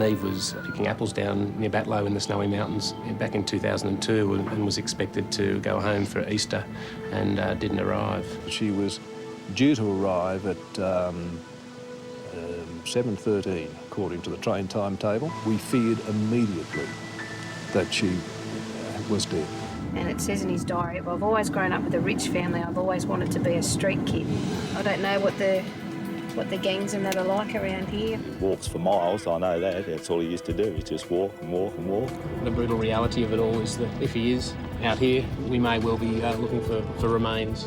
Neve was picking apples down near Batlow in the Snowy Mountains back in 2002 and was expected to go home for Easter and didn't arrive. She was due to arrive at 7:13, according to the train timetable. We feared immediately that she was dead. And it says in his diary, I've always grown up with a rich family. I've always wanted to be a street kid. I don't know what the gangs and that are like around here. Walks for miles, I know that. That's all he used to do, is just walk and walk and walk. The brutal reality of it all is that if he is out here, we may well be looking for remains.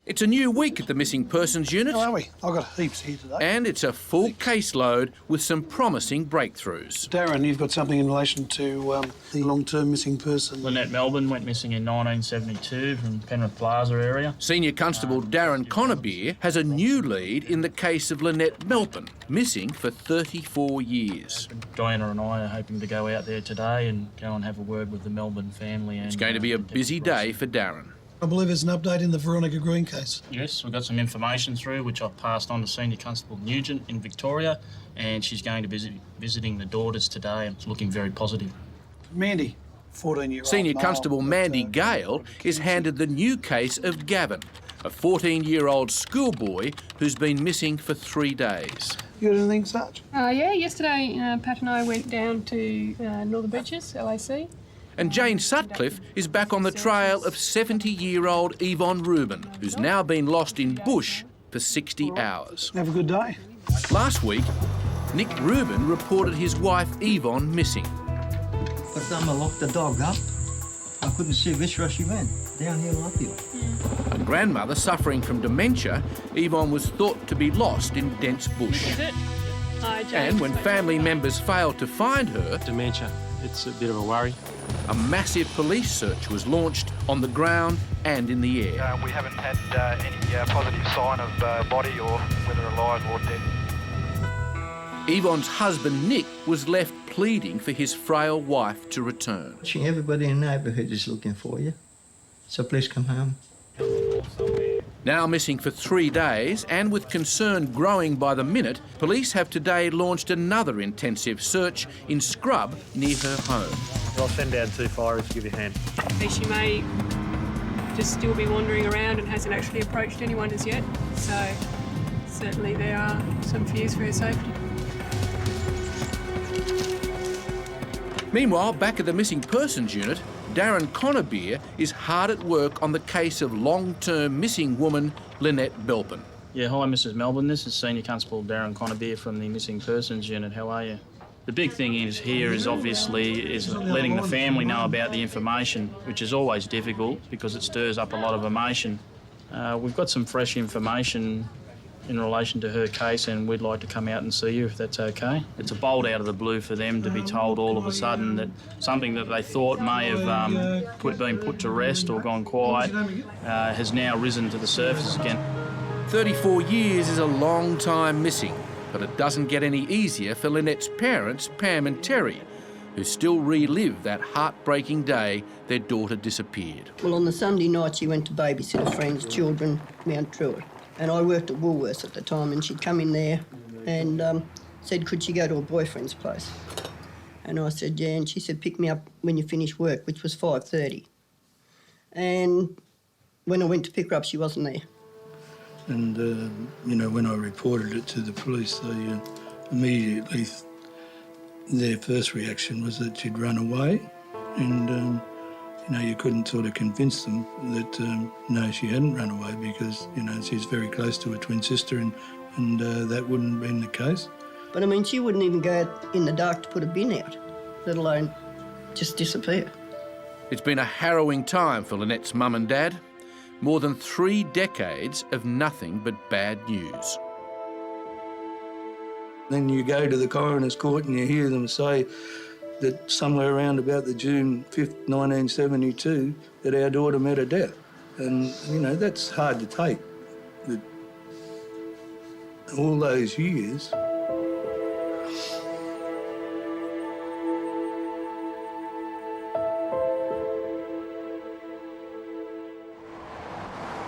It's a new week at the Missing Persons Unit. How are we? I've got heaps here today. And it's a full caseload with some promising breakthroughs. Darren, you've got something in relation to the long-term missing person. Lynette Melbourne went missing in 1972 from Penrith Plaza area. Senior Constable Darren Conabeer has a new lead in the case of Lynette Melbourne, missing for 34 years. Diana and I are hoping to go out there today and go and have a word with the Melbourne family. It's going to be a busy day for Darren. I believe there's an update in the Veronica Green case. Yes, we've got some information through which I've passed on to Senior Constable Nugent in Victoria, and she's going to be visiting the daughters today, and it's looking very positive. Mandy, 14-year-old. Senior male, Constable Mandy Gale is handed the new case of Gavin, a 14-year-old schoolboy who's been missing for 3 days. You got anything such? Yeah, yesterday Pat and I went down to Northern Beaches, LAC. And Jane Sutcliffe is back on the trail of 70-year-old Yvonne Rubin, who's now been lost in bush for 60 hours. Have a good day. Last week, Nick Rubin reported his wife Yvonne missing. By the time I locked the dog up, I couldn't see which way she went, down here or up here. A grandmother suffering from dementia, Yvonne was thought to be lost in dense bush. And when family members failed to find her... Dementia, it's a bit of a worry. A massive police search was launched on the ground and in the air. We haven't had any positive sign of body or whether alive or dead. Yvonne's husband Nick was left pleading for his frail wife to return. Everybody in the neighbourhood is looking for you, so please come home. Now missing for 3 days, and with concern growing by the minute, police have today launched another intensive search in scrub near her home. I'll send down 2 fires to give you a hand. She may just still be wandering around and hasn't actually approached anyone as yet, so certainly there are some fears for her safety. Meanwhile, back at the Missing Persons Unit, Darren Conabeer is hard at work on the case of long-term missing woman Lynette Melbourne. Yeah, hi Mrs Melbourne, this is Senior Constable Darren Conabeer from the Missing Persons Unit. How are you? The big thing is obviously letting the family know about the information, which is always difficult because it stirs up a lot of emotion. We've got some fresh information in relation to her case, and we'd like to come out and see you if that's okay. It's a bolt out of the blue for them to be told all of a sudden that something that they thought may have been put to rest or gone quiet has now risen to the surface again. 34 years is a long time missing, but it doesn't get any easier for Lynette's parents, Pam and Terry, who still relive that heartbreaking day their daughter disappeared. Well, on the Sunday night she went to babysit a friend's children, Mount Druitt. And I worked at Woolworths at the time, and she'd come in there and said, could she go to her boyfriend's place? And I said, yeah, and she said, pick me up when you finish work, which was 5:30. And when I went to pick her up, she wasn't there. And, you know, when I reported it to the police, they immediately, their first reaction was that she'd run away. And, you know, you couldn't sort of convince them that, no, she hadn't run away because, you know, she's very close to her twin sister and that wouldn't have been the case. But, I mean, she wouldn't even go out in the dark to put a bin out, let alone just disappear. It's been a harrowing time for Lynette's mum and dad. More than 3 decades of nothing but bad news. Then you go to the coroner's court and you hear them say that somewhere around about the June 5th, 1972, that our daughter met her death. And, you know, that's hard to take. That all those years,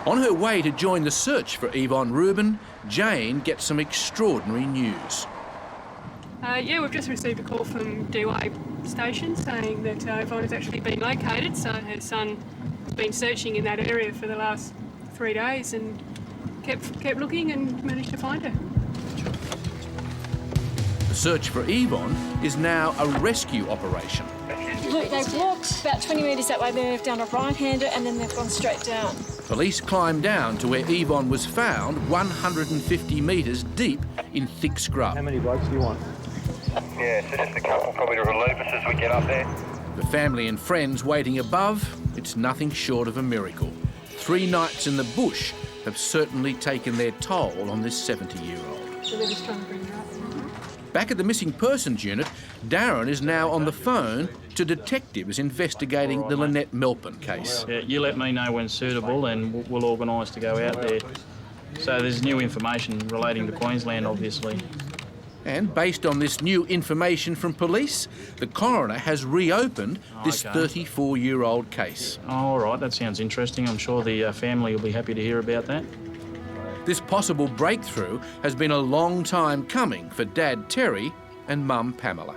On her way to join the search for Yvonne Rubin, Jane gets some extraordinary news. Yeah, we've just received a call from DY station saying that Yvonne has actually been located. So her son has been searching in that area for the last 3 days and kept looking and managed to find her. The search for Yvonne is now a rescue operation. Look, they've walked about 20 metres that way, they've done a right-hander and then they've gone straight down. Police climbed down to where Yvonne was found, 150 metres deep in thick scrub. How many blokes do you want? Yeah, so just a couple probably to relieve us as we get up there. The family and friends waiting above, it's nothing short of a miracle. 3 nights in the bush have certainly taken their toll on this 70-year-old. So they're just trying to bring her up. Back at the missing persons unit, Darren is now on the phone to detectives investigating the Lynette Melpin case. Yeah, you let me know when suitable and we'll organise to go out there. So there's new information relating to Queensland, obviously. And based on this new information from police, the coroner has reopened this 34-year-old case. Oh, all right, that sounds interesting. I'm sure the family will be happy to hear about that. This possible breakthrough has been a long time coming for Dad Terry and Mum Pamela.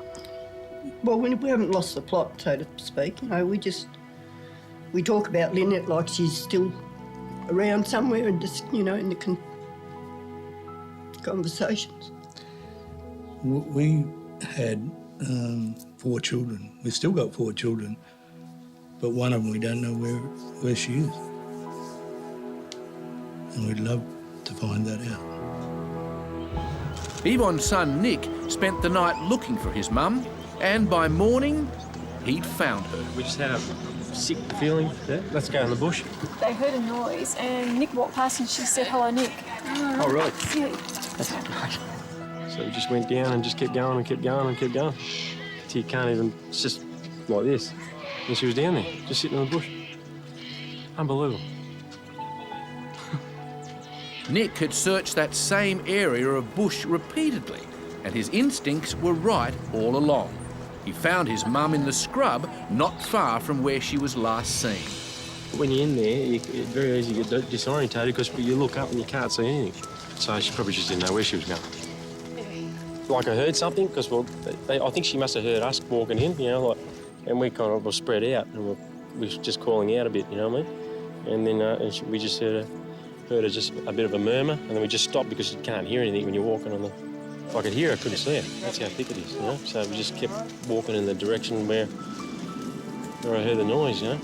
Well, we haven't lost the plot, so to speak. You know, we talk about Lynette like she's still around somewhere and just, you know, in the conversations. We had 4 children. We've still got 4 children, but one of them we don't know where she is. And we'd love to find that out. Yvonne's son Nick spent the night looking for his mum, and by morning, he'd found her. We just had a sick feeling. Yeah, let's go in the bush. They heard a noise and Nick walked past and she said, "Hello, Nick." Oh, really? Yeah. That's great. So we just went down and just kept going and kept going and kept going. So you can't even, it's just like this. And she was down there, just sitting in the bush. Unbelievable. Nick had searched that same area of bush repeatedly, and his instincts were right all along. He found his mum in the scrub, not far from where she was last seen. When you're in there, it's very easy to get disorientated because you look up and you can't see anything. So she probably just didn't know where she was going. Like I heard something, because I think she must have heard us walking in, you know, like, and we kind of were spread out and we were just calling out a bit, you know what I mean? And then we just heard just a bit of a murmur, and then we just stopped because you can't hear anything when you're walking on the... If I could hear her, I couldn't see her. That's how thick it is, you know? So we just kept walking in the direction where I heard the noise, you know?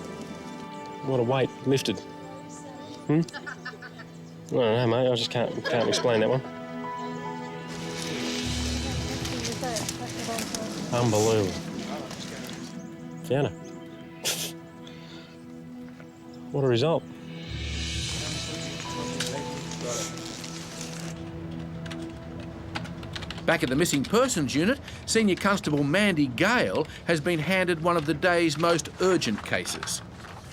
What a weight lifted. I don't know, mate, I just can't explain that one. Unbelievable. Found her. What a result. Back at the missing persons unit, Senior Constable Mandy Gale has been handed one of the day's most urgent cases.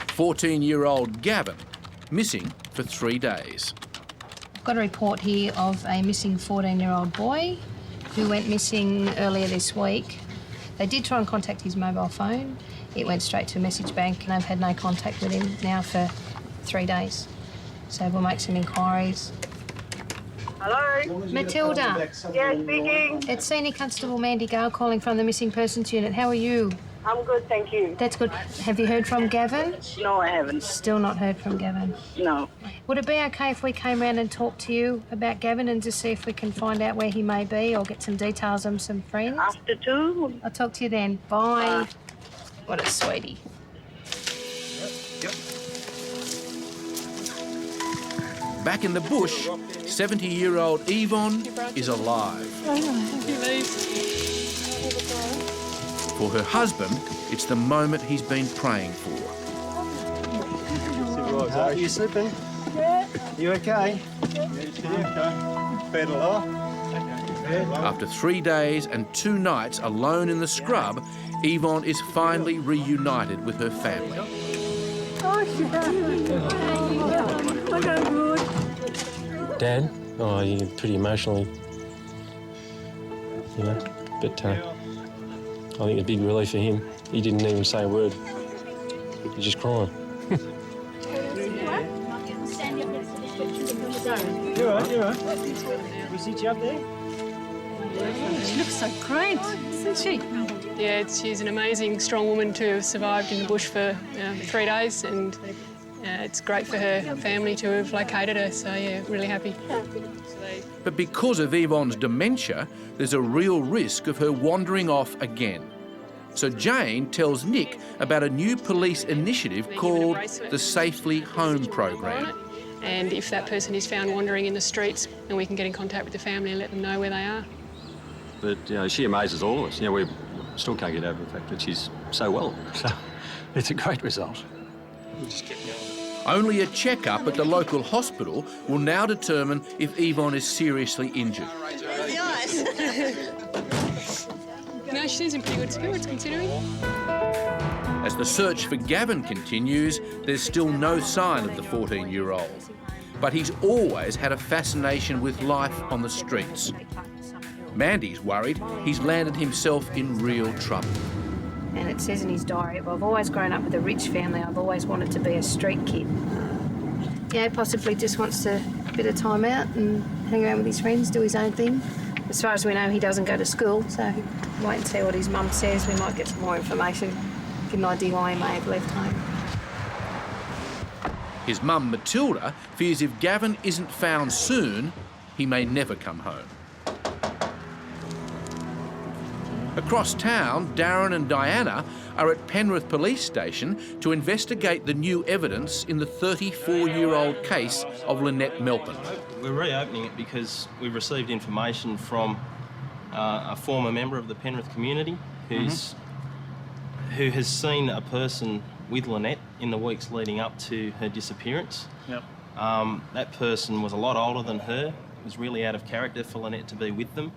14-year-old Gavin, missing for 3 days. I've got a report here of a missing 14-year-old boy who went missing earlier this week. They did try and contact his mobile phone. It went straight to a message bank and they've had no contact with him now for 3 days. So we'll make some inquiries. Hello? Matilda. Yeah, speaking. It's Senior Constable Mandy Gale calling from the missing persons unit. How are you? I'm good, thank you. That's good. Have you heard from Gavin? No, I haven't. Still not heard from Gavin? No. Would it be okay if we came round and talked to you about Gavin and just see if we can find out where he may be or get some details on some friends? After 2? I'll talk to you then. Bye. What a sweetie. Back in the bush, 70-year-old Yvonne is alive. For her husband, it's the moment he's been praying for. Are you sleeping? Yeah. You okay? Better off. After 3 days and 2 nights alone in the scrub, Yvonne is finally reunited with her family. Dad? Oh, you're pretty emotionally, you know, but I think a big relief for him. He didn't even say a word. He's just crying. You all right? We sit you up there? She looks so great, isn't she? Yeah, she's an amazing, strong woman to have survived in the bush for 3 days, and it's great for her family to have located her, so yeah, really happy. But because of Yvonne's dementia, there's a real risk of her wandering off again. So Jane tells Nick about a new police initiative called the Safely Home program. And if that person is found wandering in the streets, then we can get in contact with the family and let them know where they are. But, you know, she amazes all of us. You know, we still can't get over the fact that she's so well. So it's a great result. We'll just keep going. Only a checkup at the local hospital will now determine if Yvonne is seriously injured. No, she seems in pretty good spirits, considering. As the search for Gavin continues, there's still no sign of the 14-year-old. But he's always had a fascination with life on the streets. Mandy's worried he's landed himself in real trouble. And it says in his diary, I've always grown up with a rich family. I've always wanted to be a street kid. Yeah, possibly just wants a bit of time out and hang around with his friends, do his own thing. As far as we know, he doesn't go to school, so wait and see what his mum says. We might get some more information, get an idea why he may have left home. His mum, Matilda, fears if Gavin isn't found soon, he may never come home. Across town, Darren and Diana are at Penrith Police Station to investigate the new evidence in the 34-year-old case of Lynette Melpin. We're reopening it because we've received information from a former member of the Penrith community who has seen a person with Lynette in the weeks leading up to her disappearance. Yep. That person was a lot older than her. It was really out of character for Lynette to be with them,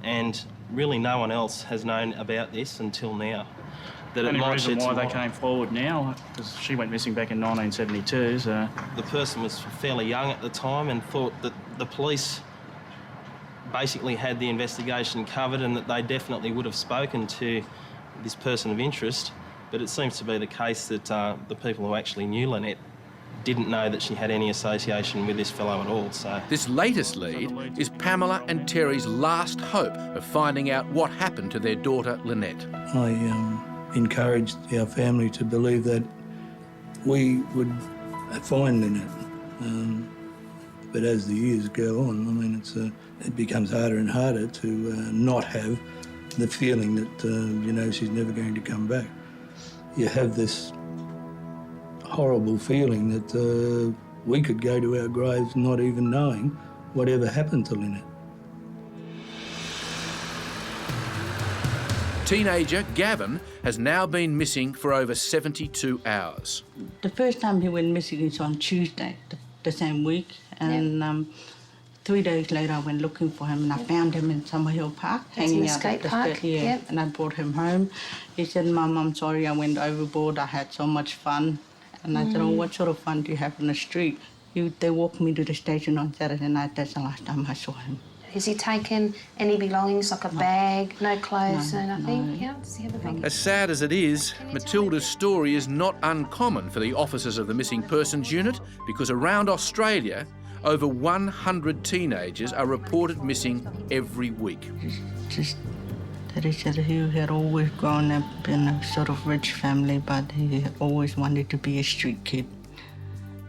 and really no one else has known about this until now. The only reason why they came forward now, because she went missing back in 1972, so... The person was fairly young at the time and thought that the police basically had the investigation covered and that they definitely would have spoken to this person of interest, but it seems to be the case that the people who actually knew Lynette didn't know that she had any association with this fellow at all, so... This latest lead is Pamela and Terry's last hope of finding out what happened to their daughter, Lynette. I encouraged our family to believe that we would find Lynette. But as the years go on, I mean, it becomes harder and harder to not have the feeling that, you know, she's never going to come back. You have this horrible feeling that we could go to our graves not even knowing whatever happened to Lynette. Teenager Gavin has now been missing for over 72 hours. The first time he went missing is on Tuesday, the same week, and 3 days later I went looking for him and I found him in Summerhill Park, hanging out at the skate. Yeah, and I brought him home. He said, "Mum, I'm sorry, I went overboard. I had so much fun." And I said, "Oh, what sort of fun do you have on the street?" They walked me to the station on Saturday night. That's the last time I saw him. Has he taken any belongings, like a bag, no clothes, no nothing? No. Yeah, does he have a bag? As sad as it is, Matilda's story is not uncommon for the officers of the Missing Persons Unit, because around Australia, over 100 teenagers are reported missing every week. Just that he said he had always grown up in a sort of rich family, but he always wanted to be a street kid.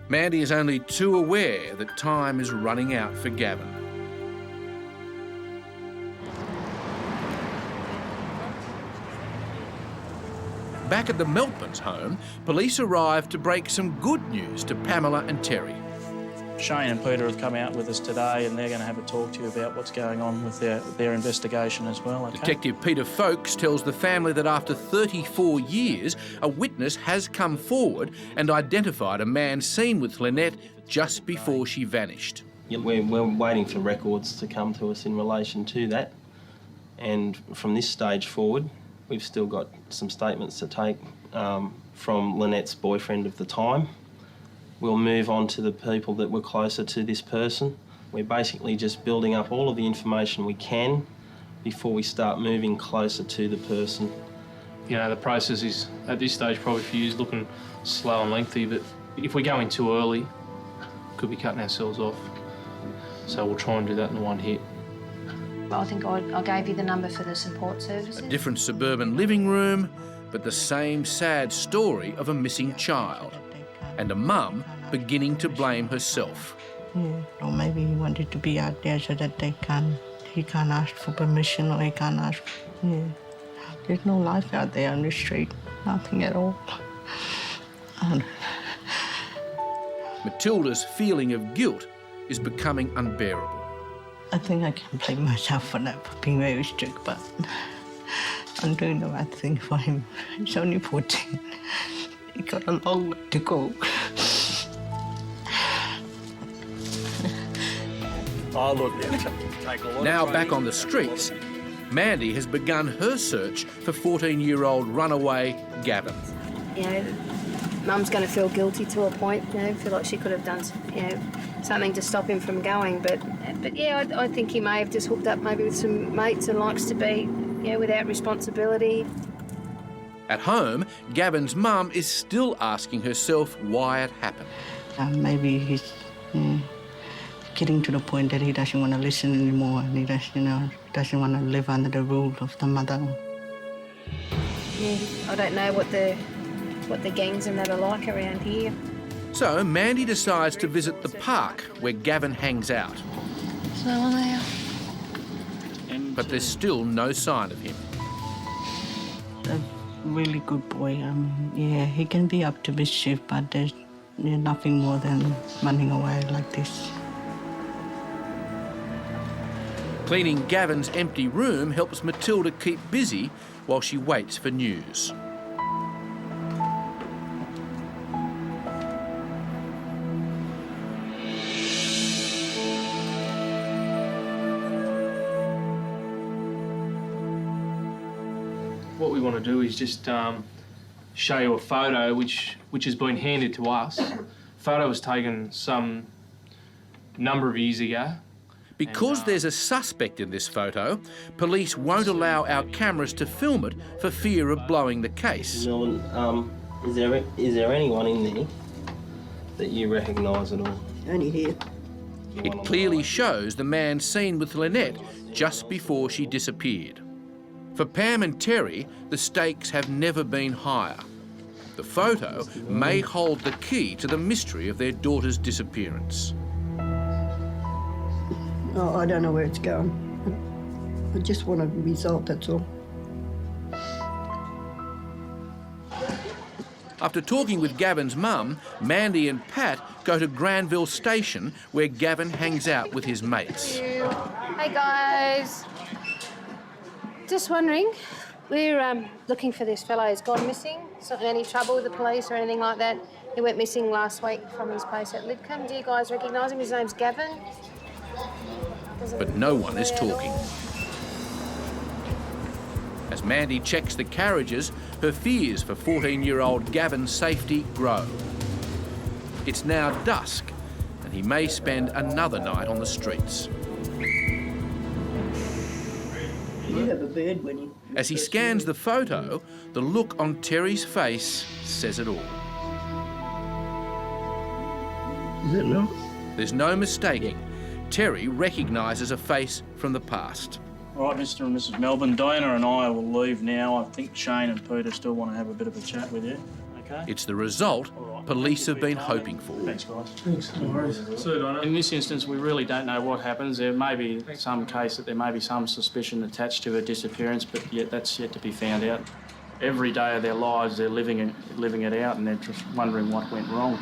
Mandy is only too aware that time is running out for Gavin. Back at the Melpins' home, police arrived to break some good news to Pamela and Terry. Shane and Peter have come out with us today and they're going to have a talk to you about what's going on with their investigation as well. Okay? Detective Peter Foulkes tells the family that after 34 years, a witness has come forward and identified a man seen with Lynette just before she vanished. Yeah, we're waiting for records to come to us in relation to that, and from this stage forward, we've still got some statements to take from Lynette's boyfriend of the time. We'll move on to the people that were closer to this person. We're basically just building up all of the information we can before we start moving closer to the person. You know, the process is, at this stage, probably for you, is looking slow and lengthy, but if we go in too early, could be cutting ourselves off. So we'll try and do that in one hit. I think I gave you the number for the support services. A different suburban living room, but the same sad story of a missing child. And a mum beginning to blame herself. Yeah. Or maybe he wanted to be out there so that he can't ask for permission, or he can't ask. Yeah. There's no life out there on the street, nothing at all. Matilda's feeling of guilt is becoming unbearable. I think I can blame myself for that, for being very strict, but I'm doing the right thing for him. He's only 14. He got a long way to go. Oh, look, Now back on the streets, Mandy has begun her search for 14-year-old runaway Gavin. You know, Mum's going to feel guilty to a point, you know, feel like she could have done, you know, something to stop him from going. But yeah, I think he may have just hooked up maybe with some mates and likes to be, you know, without responsibility. At home, Gavin's mum is still asking herself why it happened. Maybe he's getting to the point that he doesn't want to listen anymore, and he doesn't want to live under the rule of the mother. Yeah, I don't know what the gangs and that are like around here. So Mandy decides to visit the park where Gavin hangs out. So on there. But there's still no sign of him. A really good boy. Yeah, he can be up to mischief, but there's nothing more than running away like this. Cleaning Gavin's empty room helps Matilda keep busy while she waits for news. What we want to do is just show you a photo which has been handed to us. Photo was taken some number of years ago. Because there's a suspect in this photo, police won't allow our cameras to film it for fear of blowing the case. Is there anyone in there that you recognise at all? Only here. It clearly shows the man seen with Lynette just before she disappeared. For Pam and Terry, the stakes have never been higher. The photo may hold the key to the mystery of their daughter's disappearance. Oh, I don't know where it's going. I just want a result, that's all. After talking with Gavin's mum, Mandy and Pat go to Granville Station where Gavin hangs out with his mates. Hey guys. Just wondering, we're looking for this fellow who's gone missing. He's not in any trouble with the police or anything like that. He went missing last week from his place at Lidcombe. Do you guys recognise him? His name's Gavin. But no one is talking. As Mandy checks the carriages, her fears for 14-year-old Gavin's safety grow. It's now dusk, and he may spend another night on the streets. You have a bird when you... As he scans the photo, the look on Terry's face says it all. Is it not? There's no mistaking. Terry recognises a face from the past. All right, Mr. and Mrs. Melbourne, Diana and I will leave now. I think Shane and Peter still want to have a bit of a chat with you. Okay? It's the result police have been hoping for. Thanks, guys. Thanks, no worries. See you, Donna. In this instance, we really don't know what happens. There may be some case that there may be some suspicion attached to her disappearance, but yet that's yet to be found out. Every day of their lives, they're living it out, and they're just wondering what went wrong.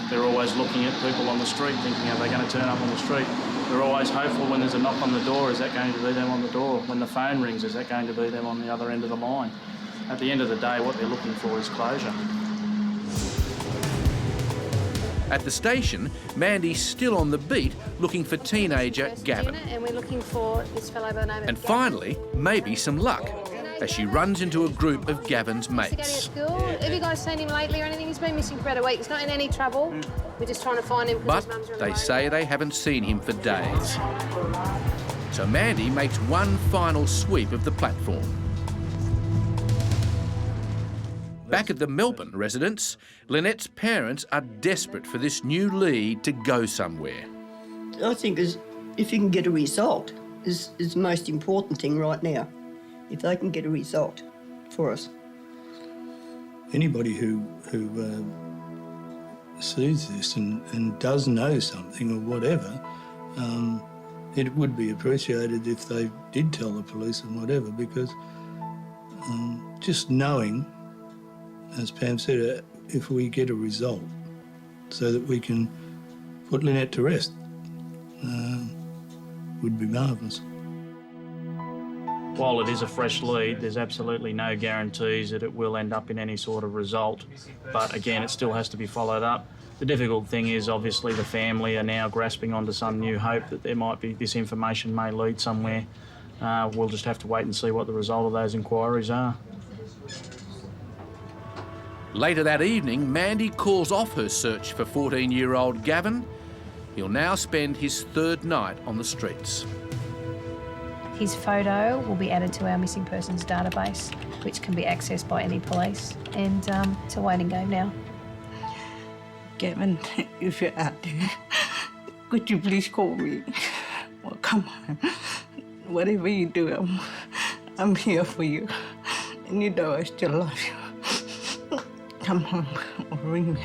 They're always looking at people on the street, thinking, are they going to turn up on the street? They're always hopeful when there's a knock on the door, is that going to be them on the door? When the phone rings, is that going to be them on the other end of the line? At the end of the day, what they're looking for is closure. At the station, Mandy's still on the beat looking for teenager Gavin. And we're looking for this fellow by the name of And finally, maybe some luck, as she runs into a group of Gavin's mates. Have you guys seen him lately or anything? He's been missing for about a week. He's not in any trouble. We're just trying to find him because But his mum's on the they road. say they haven't seen him for days. So Mandy makes one final sweep of the platform. Back at the Melbourne residence, Lynette's parents are desperate for this new lead to go somewhere. I think is if you can get a result is the most important thing right now. If they can get a result for us. Anybody who sees this and does know something or whatever, it would be appreciated if they did tell the police and whatever, because just knowing, as Pam said, if we get a result so that we can put Lynette to rest, would be marvellous. While it is a fresh lead, there's absolutely no guarantees that it will end up in any sort of result. But again, it still has to be followed up. The difficult thing is obviously the family are now grasping onto some new hope that there might be, this information may lead somewhere. We'll just have to wait and see what the result of those inquiries are. Later that evening, Mandy calls off her search for 14-year-old Gavin. He'll now spend his third night on the streets. His photo will be added to our missing persons database, which can be accessed by any police. And it's a waiting game now. Gavin, if you're out there, could you please call me? Or come on. Whatever you do, I'm here for you. And you know I still love you. Come home or ring me.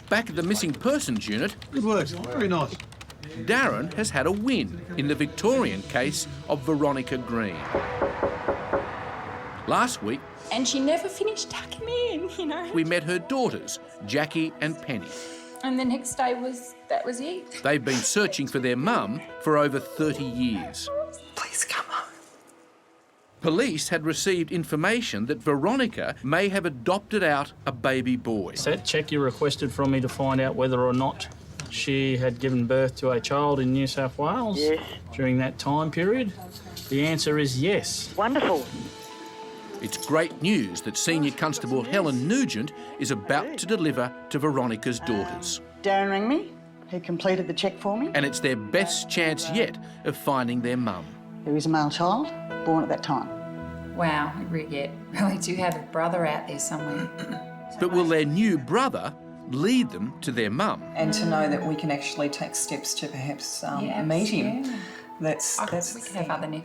Back at the Missing Persons Unit... Good work, very nice. Darren has had a win in the Victorian case of Veronica Green. Last week... And she never finished tucking me in, you know. We met her daughters, Jackie and Penny. And the next day that was it. They've been searching for their mum for over 30 years. Please come on. Police had received information that Veronica may have adopted out a baby boy. That check you requested from me to find out whether or not she had given birth to a child in New South Wales during that time period. The answer is yes. Wonderful. It's great news that Senior Constable Helen Nugent is about to deliver to Veronica's daughters. Darren rang me. He completed the check for me. And it's their best chance yet of finding their mum. There is a male child born at that time. Wow, we really do have a brother out there somewhere. But will their new brother lead them to their mum? And to know that we can actually take steps to perhaps meet him. Yeah. That's we could have other kids.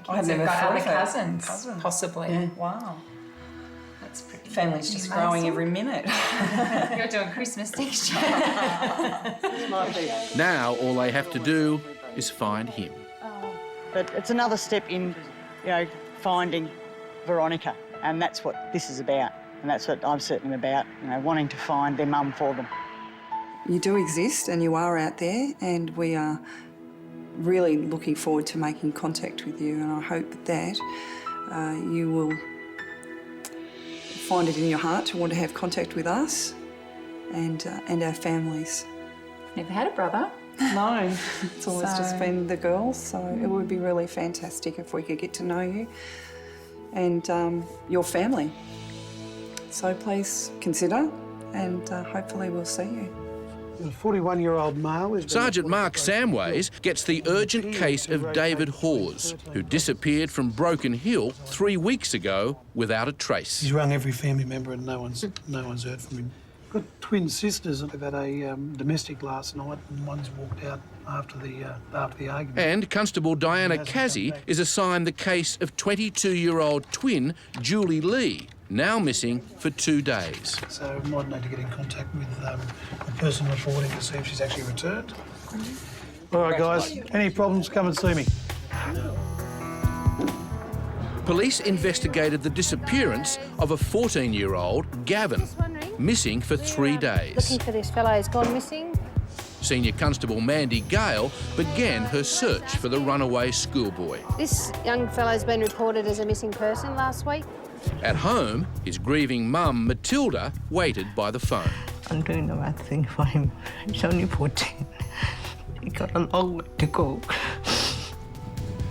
I've never got thought other of cousins, possibly. Yeah. Wow. That's pretty Family's just growing every minute. You're doing Christmas next year. Now all they have to do is find him. But it's another step in, finding Veronica, and that's what this is about, and that's what I'm certainly about, wanting to find their mum for them. You do exist and you are out there, and we are really looking forward to making contact with you, and I hope that you will find it in your heart to want to have contact with us and our families. Never had a brother. No, it's always just been the girls, so it would be really fantastic if we could get to know you and your family. So please consider, and hopefully we'll see you. A 41-year-old male is... Sergeant Mark Samways gets the urgent case of David Hawes, who disappeared from Broken Hill 3 weeks ago without a trace. He's rung every family member and no one's heard from him. Got twin sisters. They've had a domestic last night, and one's walked out after the argument. And Constable Diana Casey is assigned the case of 22-year-old twin Julie Lee, now missing for 2 days. So we might need to get in contact with the person reporting to see if she's actually returned. All right, guys. Any problems? Come and see me. Police investigated the disappearance of a 14-year-old, Gavin, missing for 3 days. Looking for this fellow who's gone missing. Senior Constable Mandy Gale began her search for the runaway schoolboy. This young fellow's been reported as a missing person last week. At home, his grieving mum, Matilda, waited by the phone. I'm doing the right thing for him. He's only 14. He got a long way to go.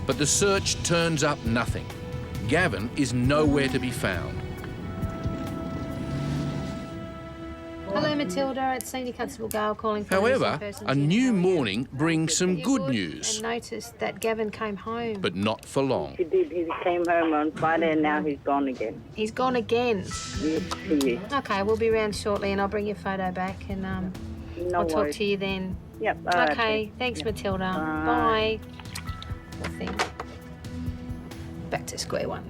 But the search turns up nothing. Gavin is nowhere to be found. Hello, Matilda. It's Senior Constable Gale calling from However, the missing a persons new unit. morning brings some good news, And noticed that Gavin came home. but not for long. He did. He came home on Friday and now he's gone again. He's gone again. Yes, he is. Okay, we'll be round shortly and I'll bring your photo back and No I'll talk worries. to you then. Yep. All right, Okay, then. thanks, Yep. Matilda. Bye. Bye. Nothing. Back to square one.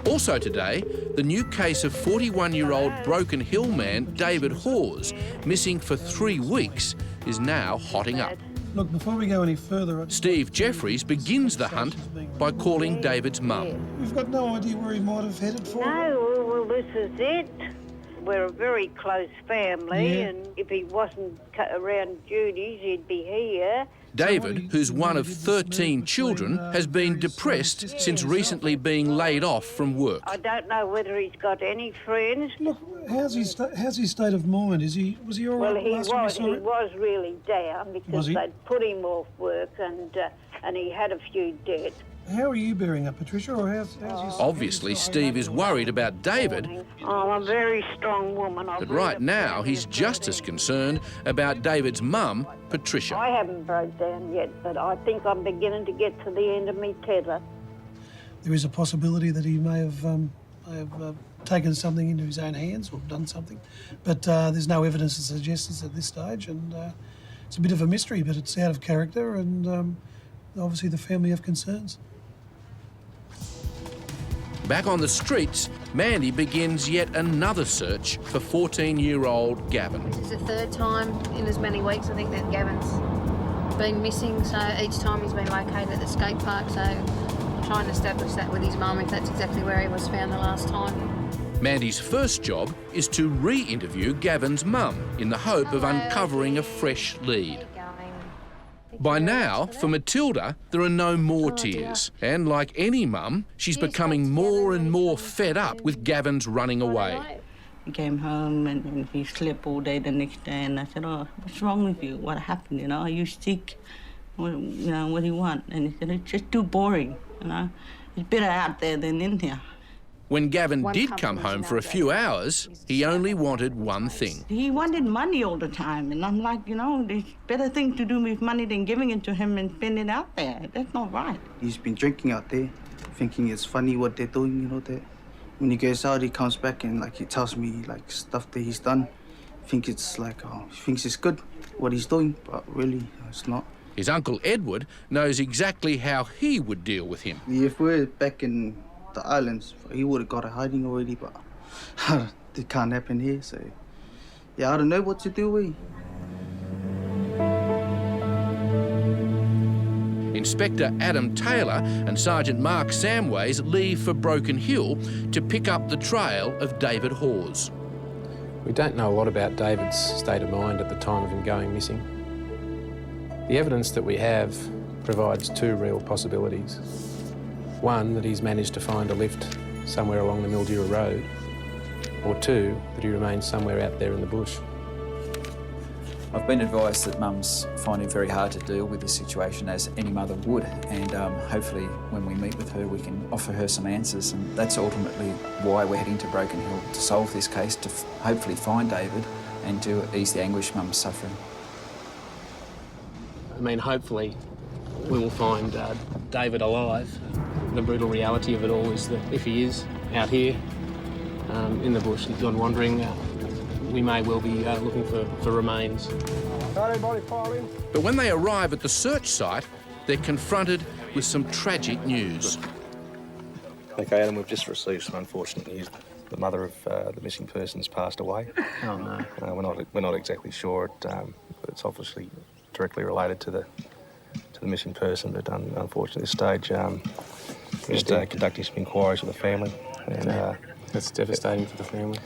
Also today, the new case of 41-year-old Broken Hill man David Hawes, missing for 3 weeks, is now hotting up. Look, before we go any further... Steve Jeffries begins the hunt by calling David's mum. We've got no idea where he might have headed for. No, well, this is it. We're a very close family, Yeah. and if he wasn't around duties, he'd be here. David, who's one of 13 children, has been depressed since recently being laid off from work. I don't know whether he's got any friends. Look, how's his state of mind? Was he all right Well, he last time we was. saw He him? was really down Was because he? they'd put him off work, and he had a few debts. How are you bearing up, Patricia, or how's your... Obviously, Steve is worried about David, I'm a very strong woman. but right now he's just as concerned about David's mum, Patricia. I haven't broke down yet, but I think I'm beginning to get to the end of me tether. There is a possibility that he may have taken something into his own hands or done something, but there's no evidence to suggest this at this stage, and it's a bit of a mystery, but it's out of character, and obviously the family have concerns. Back on the streets, Mandy begins yet another search for 14-year-old Gavin. This is the third time in as many weeks, I think, that Gavin's been missing. So each time he's been located at the skate park. So I'm trying to establish that with his mum, if that's exactly where he was found the last time. Mandy's first job is to re-interview Gavin's mum in the hope of uncovering a fresh lead. By now, for Matilda, there are no more tears. And like any mum, she's becoming more and more fed up with Gavin's running away. He came home and he slept all day the next day, and I said, "Oh, what's wrong with you? What happened? You know, are you sick? What do you want?" And he said, "It's just too boring. You know, it's better out there than in here." When Gavin did come home for a few hours, he only wanted one thing. He wanted money all the time, and I'm like, you know, there's better thing to do with money than giving it to him and spending it out there. That's not right. He's been drinking out there, thinking it's funny what they're doing, you know, that when he goes out, he comes back and, like, he tells me, like, stuff that he's done. I think it's like, he thinks it's good, what he's doing, but really, it's not. His uncle Edward knows exactly how he would deal with him. If we're back in the islands, he would have got a hiding already, but it can't happen here, so yeah, I don't know what to do with. Inspector Adam Taylor and Sergeant Mark Samways leave for Broken Hill to pick up the trail of David Hawes. We don't know a lot about David's state of mind at the time of him going missing. The evidence that we have provides two real possibilities. One, that he's managed to find a lift somewhere along the Mildura Road, or two, that he remains somewhere out there in the bush. I've been advised that Mum's finding it very hard to deal with this situation, as any mother would, and hopefully when we meet with her we can offer her some answers, and that's ultimately why we're heading to Broken Hill, to solve this case, to hopefully find David and to ease the anguish Mum's suffering. I mean, hopefully we will find David alive. The brutal reality of it all is that if he is out here in the bush, he's gone wandering, we may well be looking for remains. But when they arrive at the search site, they're confronted with some tragic news. Okay, Adam, we've just received some unfortunate news. The mother of the missing person's passed away. Oh, no. We're not exactly sure, but it's obviously directly related to the missing person, but unfortunately at this stage, we're just conducting some inquiries with the family. And that's devastating for the family.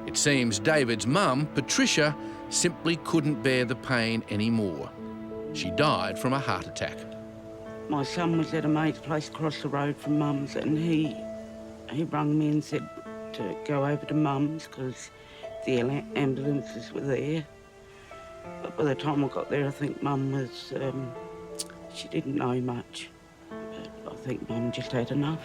It seems David's mum, Patricia, simply couldn't bear the pain anymore. She died from a heart attack. My son was at a mate's place across the road from Mum's, and he rang me and said to go over to Mum's because the ambulances were there. But by the time I got there, I think Mum was, she didn't know much. But I think Mum just had enough.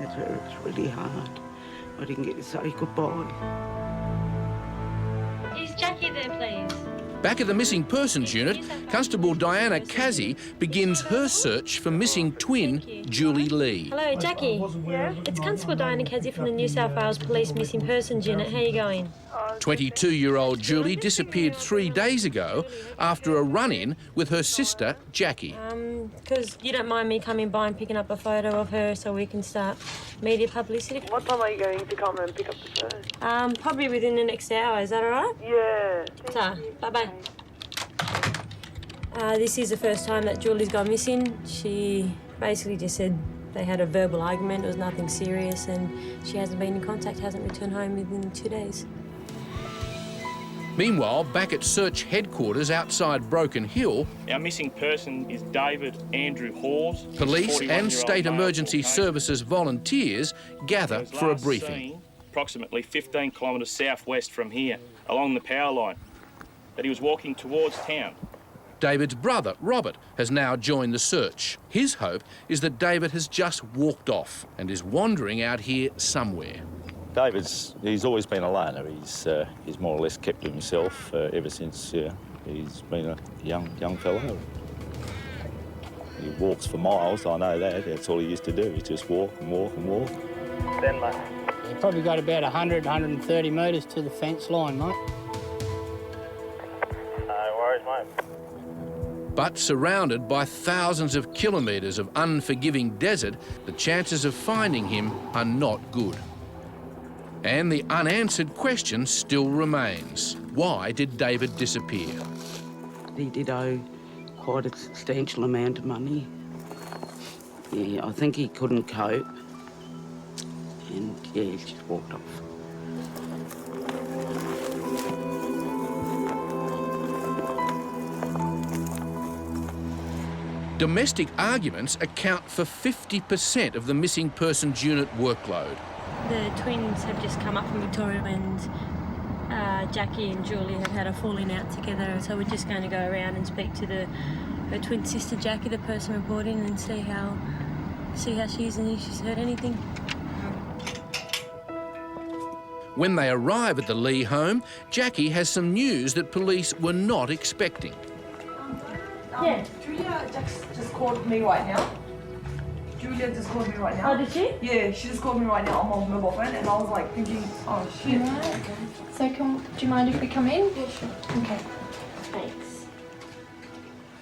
at her. It's really hard. I didn't get to say goodbye. Is Jackie there, please? Back at the Missing Persons Unit, Constable Diana Kazzy begins her search for missing twin Julie Lee. Hello, Jackie. Yeah? It's Constable Diana Kazzy from the New South Wales Police Missing Persons Unit. How are you going? 22-year-old Julie disappeared 3 days ago after a run-in with her sister, Jackie. Because you don't mind me coming by and picking up a photo of her so we can start media publicity? What time are you going to come and pick up the phone? Probably within the next hour. Is that all right? Yeah. So, bye-bye. This is the first time that Julie's gone missing. She basically just said they had a verbal argument. It was nothing serious, and she hasn't been in contact, hasn't returned home within 2 days. Meanwhile, back at search headquarters outside Broken Hill, Our missing person is David Andrew Hawes. police and state emergency services volunteers gather for a briefing. Approximately 15 kilometres southwest from here, along the power line, that he was walking towards town. David's brother, Robert, has now joined the search. His hope is that David has just walked off and is wandering out here somewhere. He's always been a loner. He's more or less kept to himself ever since he's been a young fellow. He walks for miles, I know that. That's all he used to do, he just walk and walk and walk. Then, mate. You probably got about 100, 130 metres to the fence line, mate. No worries, mate. But surrounded by thousands of kilometres of unforgiving desert, the chances of finding him are not good. And the unanswered question still remains. Why did David disappear? He did owe quite a substantial amount of money. Yeah, I think he couldn't cope. And, yeah, he just walked off. Domestic arguments account for 50% of the Missing Persons Unit workload. The twins have just come up from Victoria and Jackie and Julie have had a falling out together, so we're just going to go around and speak to her twin sister Jackie, the person reporting, and see how she is and if she's heard anything. When they arrive at the Lee home, Jackie has some news that police were not expecting. Yeah. Julia just called me right now. Julia just called me right now. Oh, did she? Yeah, she just called me right now on my mobile phone, and I was like thinking, oh shit. Right. Okay. So do you mind if we come in? Yeah, sure. Okay. Thanks.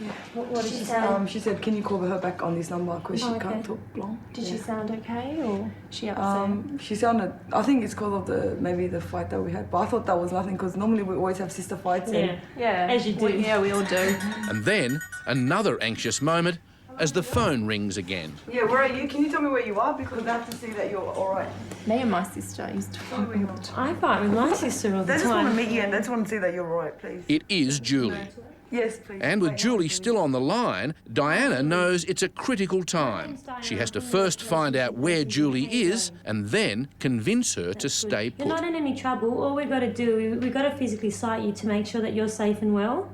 Yeah. What did she say? She said, can you call her back on this number because she can't talk long. Did she sound okay or she upset? She sounded, I think it's because of maybe the fight that we had, but I thought that was nothing because normally we always have sister fights. Yeah, as you do. We all do. And then another anxious moment as the phone rings again. Yeah, where are you? Can you tell me where you are? Because I have to see that you're all right. Me and my sister used to fight all the time. I fight with my sister all the time. They just want to meet you and they just want to see that you're all right, please. It is Julie. Yes, please. And with Julie still on the line, Diana knows it's a critical time. She has to first find out where Julie is and then convince her to stay put. You're not in any trouble. All we've got to do, we've got to physically sight you to make sure that you're safe and well.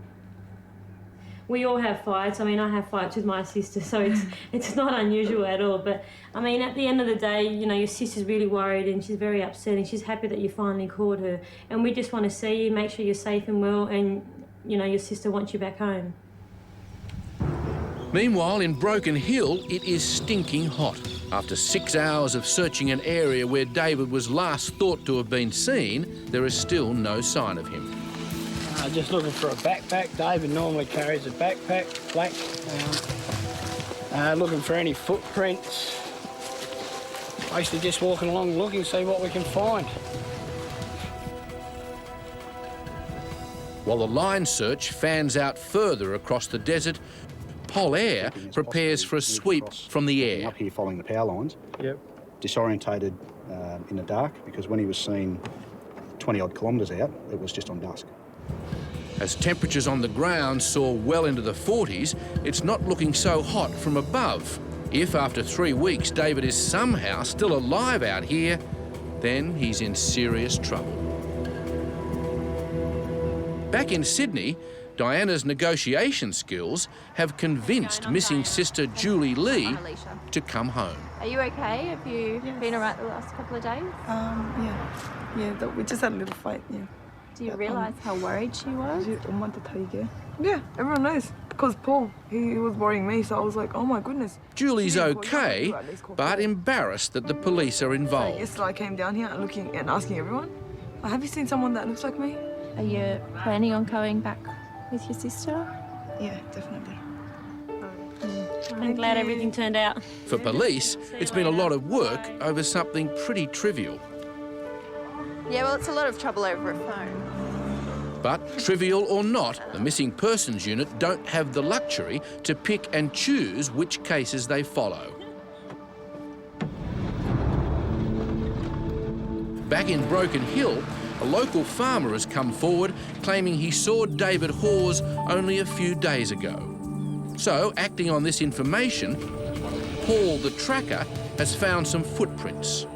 We all have fights. I mean, I have fights with my sister, so it's not unusual at all. But, I mean, at the end of the day, you know, your sister's really worried and she's very upset and she's happy that you finally called her. And we just want to see you, make sure you're safe and well, and, you know, your sister wants you back home. Meanwhile, in Broken Hill, it is stinking hot. After 6 hours of searching an area where David was last thought to have been seen, there is still no sign of him. Just looking for a backpack. David normally carries a backpack, black. Looking for any footprints. Basically just walking along looking, see what we can find. While the line search fans out further across the desert, Pol Air prepares for a sweep from the air. Up here following the power lines. Yep. Disorientated in the dark because when he was seen 20-odd kilometres out, it was just on dusk. As temperatures on the ground soar well into the 40s, it's not looking so hot from above. If after 3 weeks David is somehow still alive out here, then he's in serious trouble. Back in Sydney, Diana's negotiation skills have convinced missing sister Julie Lee to come home. Are you okay? Have you been all right the last couple of days? Yeah, we just had a little fight, yeah. Do you realise how worried she was? Yeah, everyone knows. Because Paul, he was worrying me, so I was like, oh my goodness. Julie's okay, but embarrassed that the police are So involved. yesterday I came down here and looking and asking everyone, have you seen someone that looks like me? Are you planning on going back with your sister? Yeah, definitely. I'm glad everything turned out. For police, it's been a lot of work over something pretty trivial. Yeah, well, it's a lot of trouble over a phone. But trivial or not, the Missing Persons Unit don't have the luxury to pick and choose which cases they follow. Back in Broken Hill, a local farmer has come forward claiming he saw David Hawes only a few days ago. So, acting on this information, Paul the tracker has found some footprints.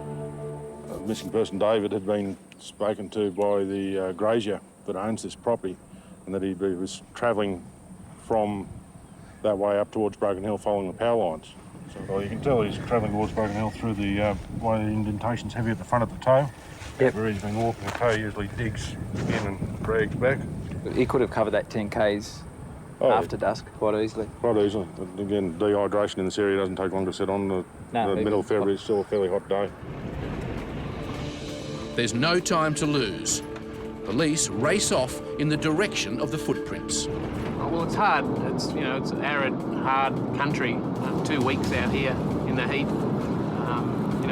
Missing person David had been spoken to by the grazier that owns this property, and that he was travelling from that way up towards Broken Hill following the power lines. So you can tell he's travelling towards Broken Hill through the way the indentation's heavy at the front of the toe. Yep. Where he's been walking, the toe usually digs in and drags back. He could have covered that 10 k's after dusk quite easily. Quite easily. But again, dehydration in this area doesn't take long to set on. The middle of February is still a fairly hot day. There's no time to lose. Police race off in the direction of the footprints. Well, it's hard. It's it's arid, hard country. 2 weeks out here in the heat.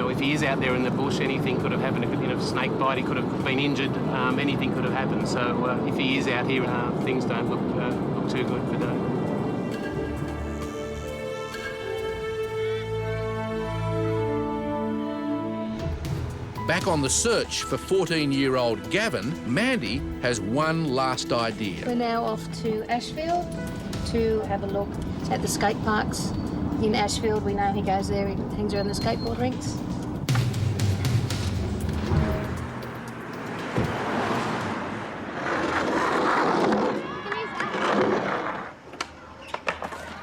If he is out there in the bush, anything could have happened. A snake bite, he could have been injured. Anything could have happened. So if he is out here, things don't look too good for Dave. Back on the search for 14-year-old Gavin, Mandy has one last idea. We're now off to Ashfield to have a look at the skate parks in Ashfield. We know he goes there, he hangs around the skateboard rinks.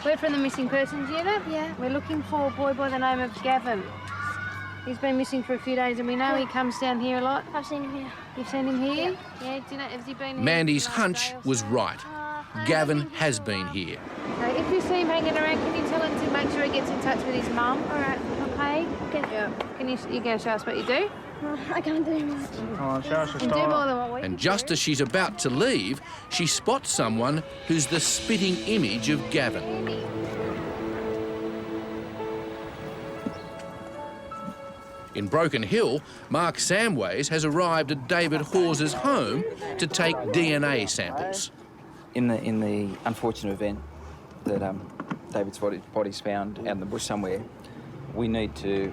We're from the Missing Persons Unit. Yeah. We're looking for a boy by the name of Gavin. He's been missing for a few days and we know he comes down here a lot. I've seen him here. You've seen him here? Yeah. Do you know, has he been here? Mandy's hunch was right. Gavin has been here. Okay, if you see him hanging around, can you tell him to make sure he gets in touch with his mum? All right. Okay? Yeah. Can you go show us what you do? I can't do much. Show us And do more than what we And just as she's about to leave, she spots someone who's the spitting image of Gavin. In Broken Hill, Mark Samways has arrived at David Hawes' home to take DNA samples. In the unfortunate event that David's body's found out in the bush somewhere, we need to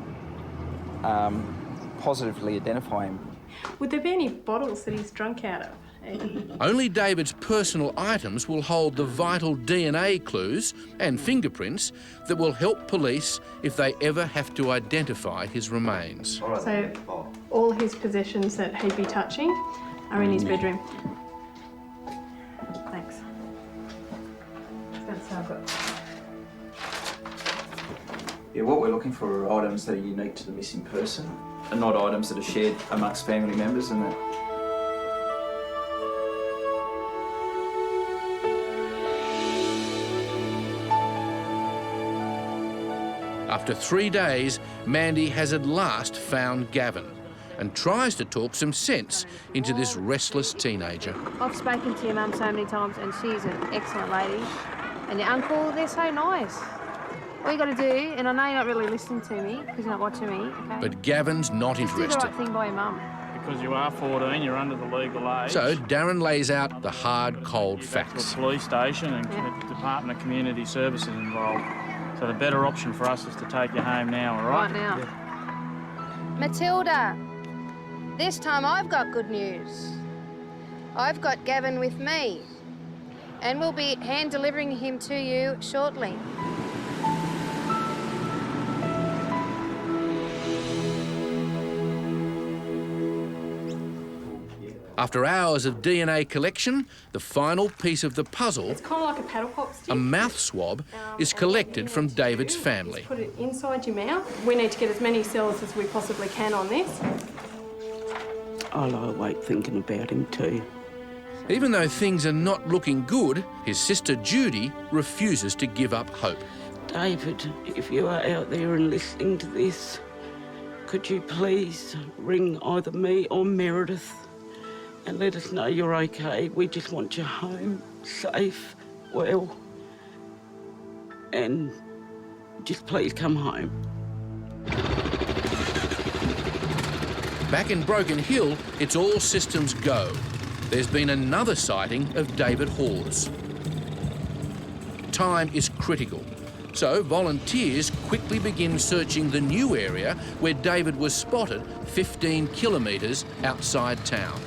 positively identify him. Would there be any bottles that he's drunk out of? Only David's personal items will hold the vital DNA clues and fingerprints that will help police if they ever have to identify his remains. So all his possessions that he'd be touching are in his bedroom. Thanks. That's how good. Yeah, what we're looking for are items that are unique to the missing person and not items that are shared amongst family members and that. After 3 days, Mandy has at last found Gavin and tries to talk some sense into this restless teenager. I've spoken to your mum so many times and she's an excellent lady. And your uncle, they're so nice. All you got to do, and I know you're not really listening to me because you're not watching me, okay? But Gavin's not Just do the interested. right thing by your mum. Because you are 14, you're under the legal age. So Darren lays out the hard, cold To facts. a police station and the Department of Community Services involved. So the better option for us is to take you home now, all right? Right now. Matilda, this time I've got good news. I've got Gavin with me, and we'll be hand delivering him to you shortly. After hours of DNA collection, the final piece of the puzzle, It's kind of like a paddle pop stick. a mouth swab, is collected from David's family. Put it inside your mouth. We need to get as many cells as we possibly can on this. I lie awake thinking about him too. Even though things are not looking good, his sister Judy refuses to give up hope. David, if you are out there and listening to this, could you please ring either me or Meredith and let us know you're okay? We just want you home, safe, well, and just please come home. Back in Broken Hill, it's all systems go. There's been another sighting of David Hawes. Time is critical, so volunteers quickly begin searching the new area where David was spotted 15 kilometres outside town.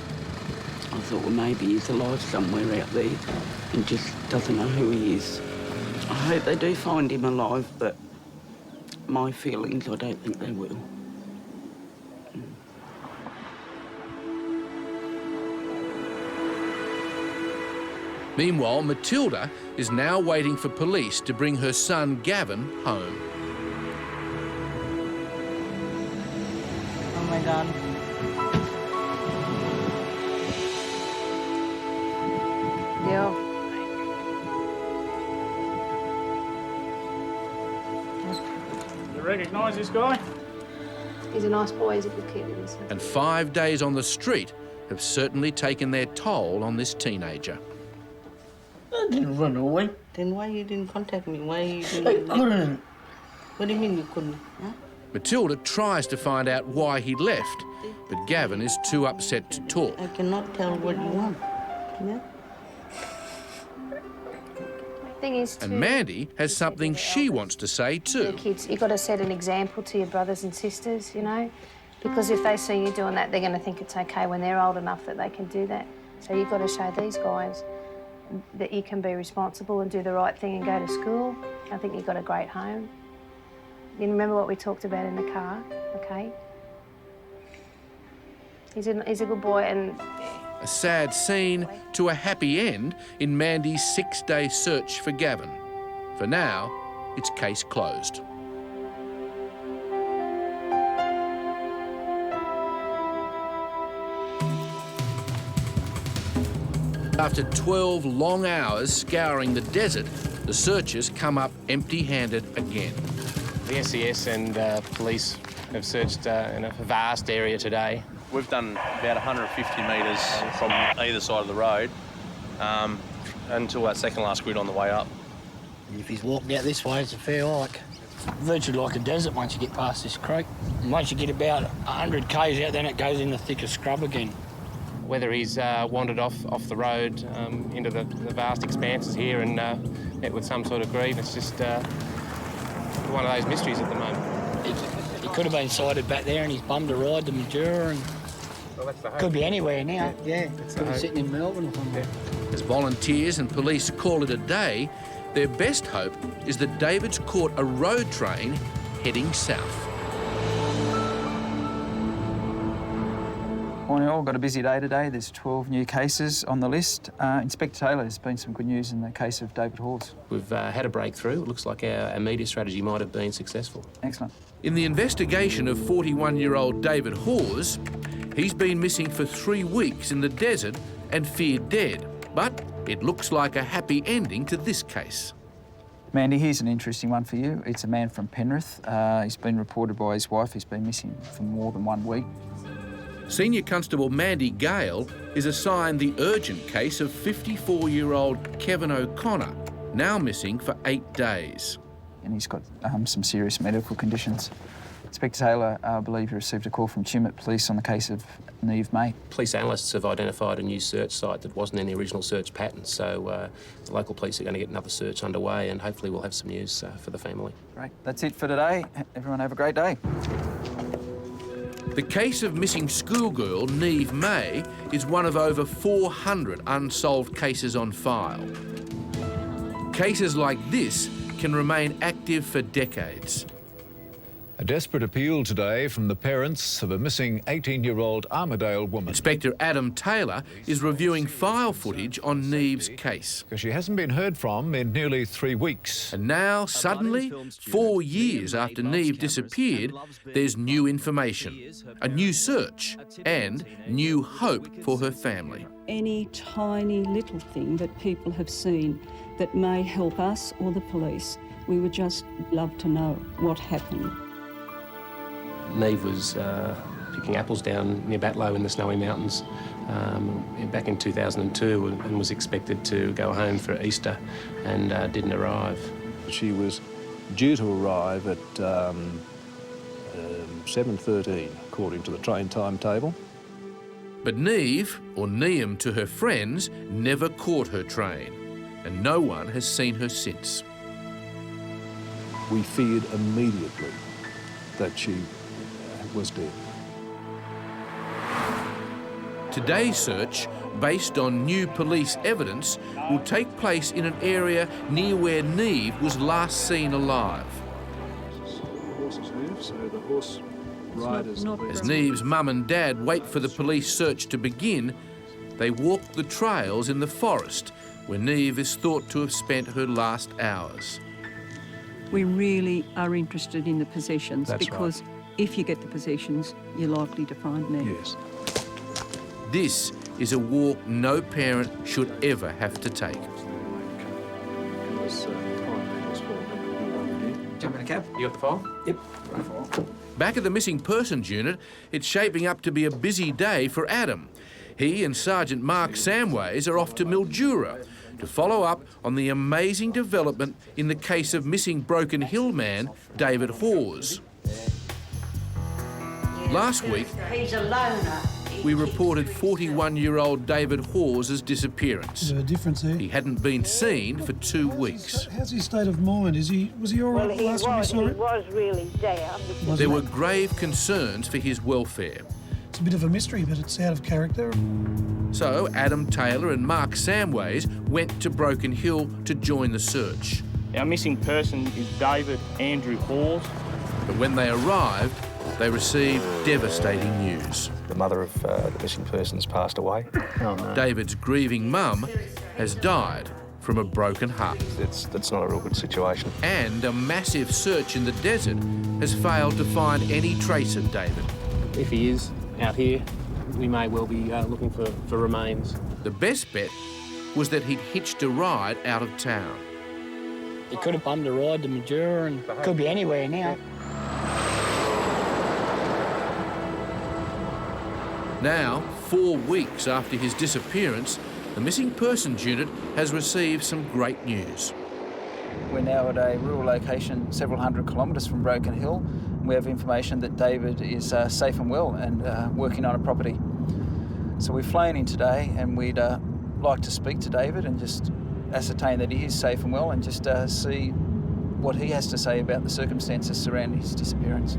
I thought, well, maybe he's alive somewhere out there and just doesn't know who he is. I hope they do find him alive, but my feelings, I don't think they will. Meanwhile, Matilda is now waiting for police to bring her son Gavin home. Oh my God. Yeah. You recognise this guy? He's a nice boy, he's a good kid, isn't he? And 5 days on the street have certainly taken their toll on this teenager. I didn't run away. Then why you didn't contact me? Why you didn't... I couldn't. What do you mean you couldn't? Huh? Matilda tries to find out why he left, but Gavin is too upset to talk. I cannot tell what you want. Yeah? Thing is, And Mandy has something she wants to say too. your kids, you've got to set an example to your brothers and sisters, you know, because if they see you doing that, they're going to think it's okay when they're old enough that they can do that. So you've got to show these guys that you can be responsible and do the right thing and go to school. I think you've got a great home. You remember what we talked about in the car, okay? He's a good boy and... A sad scene to a happy end in Mandy's 6-day search for Gavin. For now, it's case closed. After 12 long hours scouring the desert, the searchers come up empty-handed again. The SES and police have searched in a vast area today. We've done about 150 metres from either side of the road until that second last grid on the way up. If he's walked out this way, it's a fair hike. Virtually like a desert once you get past this creek. And once you get about 100 k's out, then it goes in the thicker scrub again. Whether he's wandered off the road into the vast expanses here and met with some sort of grief, it's just one of those mysteries at the moment. He could have been sighted back there and he's bummed a ride to Majura and could be anywhere now. Yeah, could be sitting in Melbourne or somewhere. As volunteers and police call it a day, their best hope is that David's caught a road train heading south. Morning all, got a busy day today. There's 12 new cases on the list. Inspector Taylor, there's been some good news in the case of David Hawes. We've had a breakthrough. It looks like our media strategy might have been successful. Excellent. In the investigation of 41-year-old David Hawes, he's been missing for 3 weeks in the desert and feared dead. But it looks like a happy ending to this case. Mandy, here's an interesting one for you. It's a man from Penrith. He's been reported by his wife. He's been missing for more than 1 week. Senior Constable Mandy Gale is assigned the urgent case of 54-year-old Kevin O'Connor, now missing for 8 days. And he's got some serious medical conditions. Inspector Taylor, I believe he received a call from Tumut Police on the case of Neve May. Police analysts have identified a new search site that wasn't in the original search pattern, so the local police are going to get another search underway and hopefully we'll have some news for the family. Great. That's it for today. Everyone have a great day. The case of missing schoolgirl Neve May is one of over 400 unsolved cases on file. Cases like this can remain active for decades. A desperate appeal today from the parents of a missing 18-year-old Armidale woman. Inspector Adam Taylor is reviewing file footage on Neve's case. Because she hasn't been heard from in nearly 3 weeks. And now, suddenly, 4 years after Neve disappeared, there's new information, a new search, and new hope for her family. Any tiny little thing that people have seen that may help us or the police, we would just love to know what happened. Neve was picking apples down near Batlow in the Snowy Mountains back in 2002 and was expected to go home for Easter and didn't arrive. She was due to arrive at 7:13, according to the train timetable. But Neve, or Neam to her friends, never caught her train, and no one has seen her since. We feared immediately that she was dead. Today's search, based on new police evidence, will take place in an area near where Neve was last seen alive. The horses move, so the horse riders... As Neve's mum and dad wait for the police search to begin, they walk the trails in the forest where Neve is thought to have spent her last hours. We really are interested in the possessions because if you get the possessions, you're likely to find Neve. Yes. This is a walk no parent should ever have to take. Jump in a cab. You got the file? Yep. Back at the Missing Persons Unit, it's shaping up to be a busy day for Adam. He and Sergeant Mark Samways are off to Mildura to follow up on the amazing development in the case of missing Broken Hill man David Hawes. Last week, He's a loner. we reported 41-year-old David Hawes' disappearance. There's a difference there. He hadn't been seen for 2 weeks. How's his state of mind? Was he all right Well, he last time we saw him? was really down. There were grave concerns for his welfare. It's a bit of a mystery, but it's out of character. So Adam Taylor and Mark Samways went to Broken Hill to join the search. Our missing person is David Andrew Hawes. But when they arrived, they received devastating news. The mother of the missing person's passed away. Oh, no. David's grieving mum has died from a broken heart. That's not a real good situation. And a massive search in the desert has failed to find any trace of David. If he is out here, we may well be looking for remains. The best bet was that he'd hitched a ride out of town. He could have bummed a ride to Mildura and could be anywhere now. Now, 4 weeks after his disappearance, the Missing Persons Unit has received some great news. We're now at a rural location several hundred kilometres from Broken Hill. We have information that David is safe and well and working on a property. So we've flown in today and we'd like to speak to David and just ascertain that he is safe and well and just see what he has to say about the circumstances surrounding his disappearance.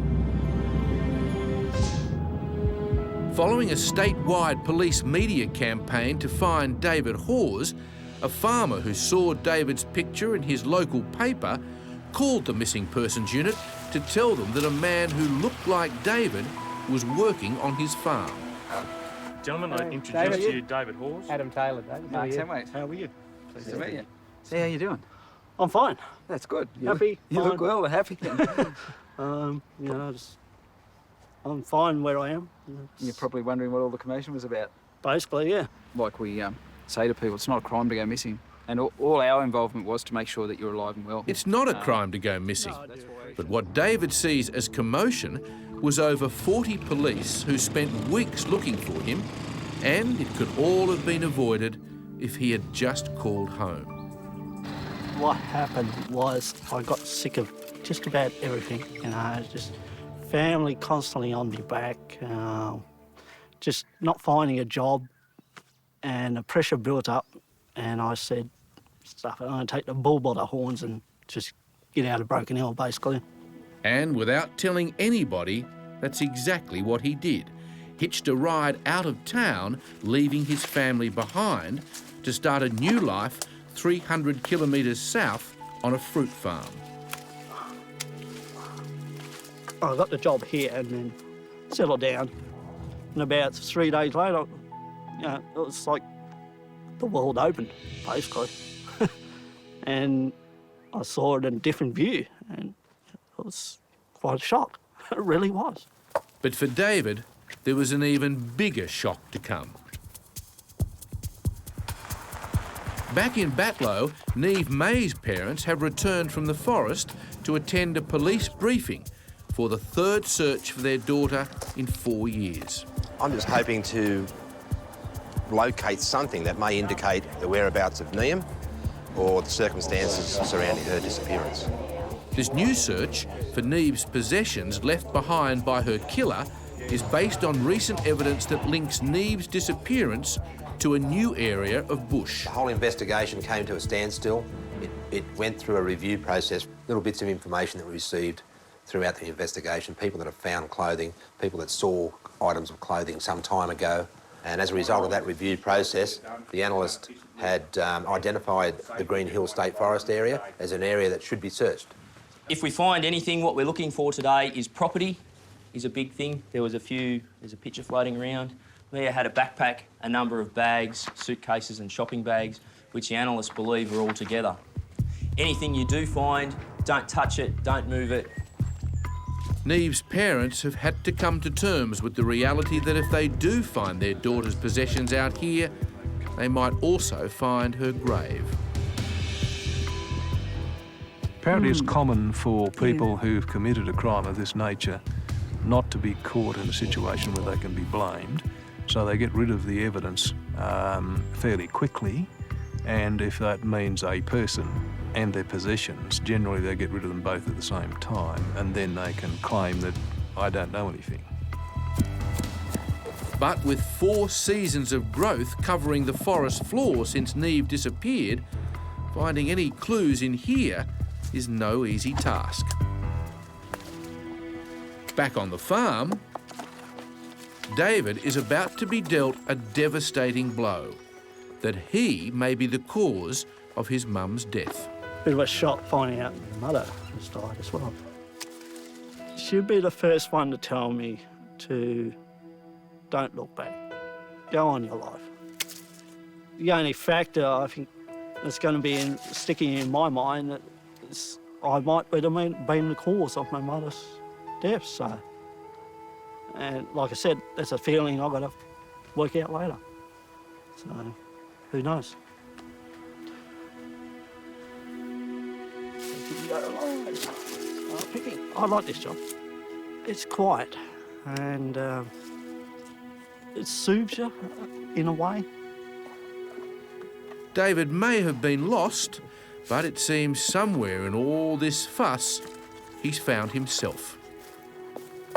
Following a statewide police media campaign to find David Hawes, a farmer who saw David's picture in his local paper called the Missing Persons Unit to tell them that a man who looked like David was working on his farm. Gentlemen, I introduce you to David Hawes. Adam Taylor, David. Mark Samways. How are you? Pleased to meet you. See how you doing? I'm fine. That's good. Happy? You look Fine. well, happy. I'm fine where I am. You're probably wondering what all the commotion was about. Basically, yeah. Like we say to people, it's not a crime to go missing. And all our involvement was to make sure that you're alive and well. It's not a crime to go missing. But what David sees as commotion was over 40 police who spent weeks looking for him, and it could all have been avoided if he had just called home. What happened was I got sick of just about everything, just family constantly on my back, just not finding a job, and the pressure built up, and I said, stuff it, I'm going to take the bull by the horns and just get out of Broken Hill, basically. And without telling anybody, that's exactly what he did. Hitched a ride out of town, leaving his family behind to start a new life 300 kilometres south on a fruit farm. I got the job here and then settled down. And about 3 days later, it was like the world opened, basically. And I saw it in a different view, and it was quite a shock. It really was. But for David, there was an even bigger shock to come. Back in Batlow, Neve May's parents have returned from the forest to attend a police briefing for the third search for their daughter in 4 years. I'm just hoping to locate something that may indicate the whereabouts of Neem or the circumstances surrounding her disappearance. This new search for Neve's possessions left behind by her killer is based on recent evidence that links Neve's disappearance to a new area of bush. The whole investigation came to a standstill. It went through a review process, little bits of information that we received throughout the investigation, people that have found clothing, people that saw items of clothing some time ago. And as a result of that review process, the analyst had identified the Green Hill State Forest area as an area that should be searched. If we find anything, what we're looking for today is property, is a big thing. There's a picture floating around. Leah had a backpack, a number of bags, suitcases and shopping bags, which the analysts believe are all together. Anything you do find, don't touch it, don't move it. Neve's parents have had to come to terms with the reality that if they do find their daughter's possessions out here, they might also find her grave. Apparently it's common for people who've committed a crime of this nature not to be caught in a situation where they can be blamed, so they get rid of the evidence fairly quickly, and if that means a person and their possessions, generally they get rid of them both at the same time, and then they can claim that I don't know anything. But with 4 seasons of growth covering the forest floor since Neve disappeared, finding any clues in here is no easy task. Back on the farm, David is about to be dealt a devastating blow, that he may be the cause of his mum's death. Bit of a shock finding out my mother has died as well. She'd be the first one to tell me to don't look back, go on your life. The only factor I think that's going to be sticking in my mind is I might have been the cause of my mother's death. So, and like I said, that's a feeling I've got to work out later. So, who knows? I like this job. It's quiet and it soothes you in a way. David may have been lost, but it seems somewhere in all this fuss, he's found himself.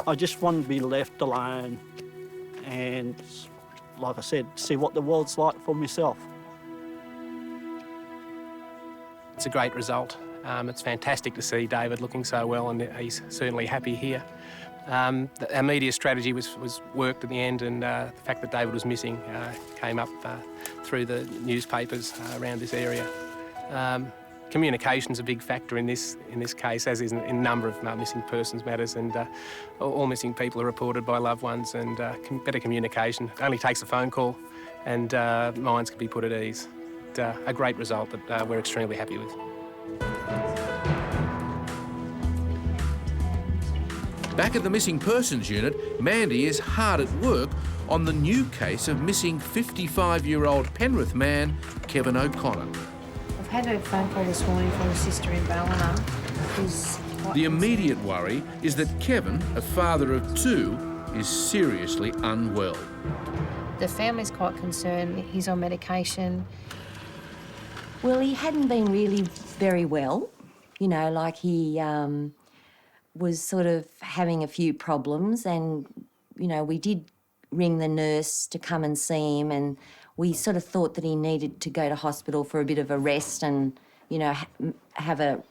I just want to be left alone and, like I said, see what the world's like for myself. It's a great result. It's fantastic to see David looking so well, and he's certainly happy here. Our media strategy was worked at the end, and the fact that David was missing came up through the newspapers around this area. Communication's a big factor in this case, as is in a number of missing persons matters, and all missing people are reported by loved ones, and better communication. It only takes a phone call, and minds can be put at ease. A great result that we're extremely happy with. Back at the Missing Persons Unit, Mandy is hard at work on the new case of missing 55-year-old Penrith man, Kevin O'Connor. I've had a phone call this morning from a sister in Ballina who's quite The immediate worry is that Kevin, a father of 2, is seriously unwell. The family's quite concerned. He's on medication. Well, he hadn't been really very well. You know, like he was sort of having a few problems, and, you know, we did ring the nurse to come and see him, and we sort of thought that he needed to go to hospital for a bit of a rest and, you know, have a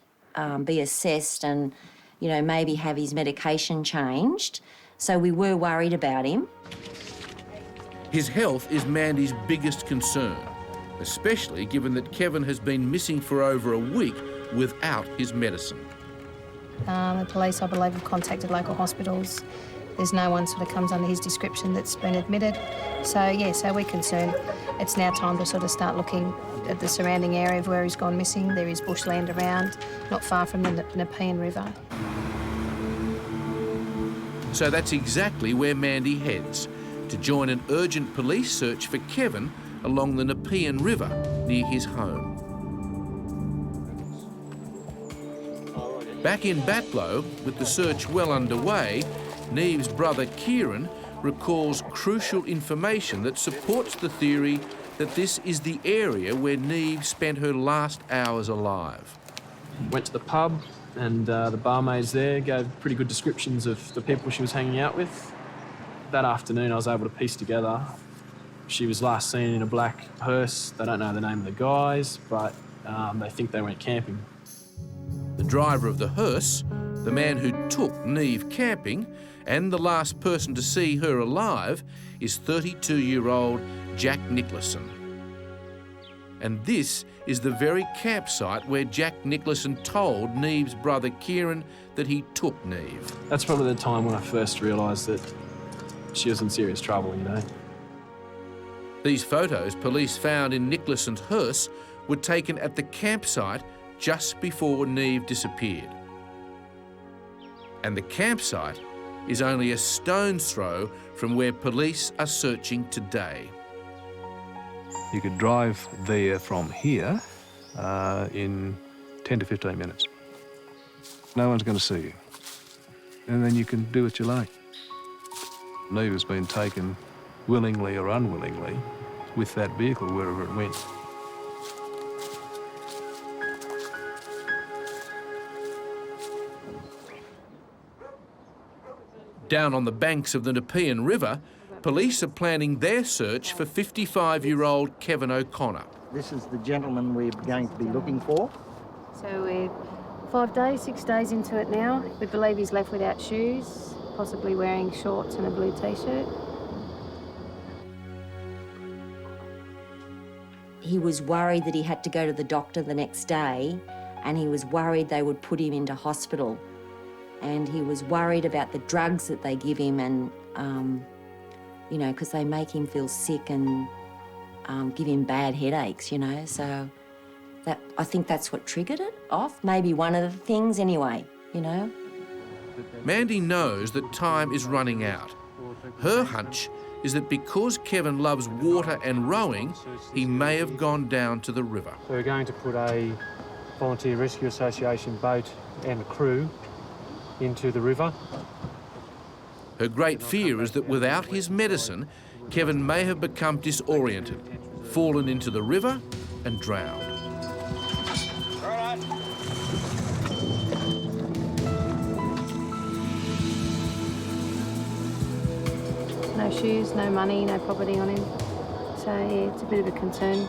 be assessed and, you know, maybe have his medication changed. So we were worried about him. His health is Mandy's biggest concern, especially given that Kevin has been missing for over a week without his medicine. The police, I believe, have contacted local hospitals. There's no one sort of comes under his description that's been admitted. So, yeah, so we're concerned. It's now time to sort of start looking at the surrounding area of where he's gone missing. There is bushland around, not far from the Nepean River. So that's exactly where Mandy heads, to join an urgent police search for Kevin along the Nepean River near his home. Back in Batlow, with the search well underway, Neve's brother Kieran recalls crucial information that supports the theory that this is the area where Neve spent her last hours alive. Went to the pub and the barmaids there gave pretty good descriptions of the people she was hanging out with. That afternoon I was able to piece together she was last seen in a black hearse. They don't know the name of the guys, but they think they went camping. The driver of the hearse, the man who took Neve camping, and the last person to see her alive is 32-year-old Jack Nicholson. And this is the very campsite where Jack Nicholson told Neve's brother Kieran that he took Neve. That's probably the time when I first realised that she was in serious trouble, you know. These photos police found in Nicholson's hearse were taken at the campsite just before Neve disappeared. And the campsite is only a stone's throw from where police are searching today. You could drive there from here in 10 to 15 minutes. No one's going to see you. And then you can do what you like. Neve has been taken willingly or unwillingly with that vehicle wherever it went. Down on the banks of the Nepean River, police are planning their search for 55-year-old Kevin O'Connor. This is the gentleman we're going to be looking for. So we're 6 days into it now. We believe he's left without shoes, possibly wearing shorts and a blue T-shirt. He was worried that he had to go to the doctor the next day, and he was worried they would put him into hospital. And he was worried about the drugs that they give him and, you know, because they make him feel sick and give him bad headaches, you know. So I think that's what triggered it off. Maybe one of the things anyway, you know. Mandy knows that time is running out. Her hunch is that because Kevin loves water and rowing, he may have gone down to the river. So we're going to put a Volunteer Rescue Association boat and a crew into the river. Her great fear is that without his medicine, Kevin may have become disoriented, fallen into the river and drowned. No shoes, no money, no property on him. So, yeah, it's a bit of a concern.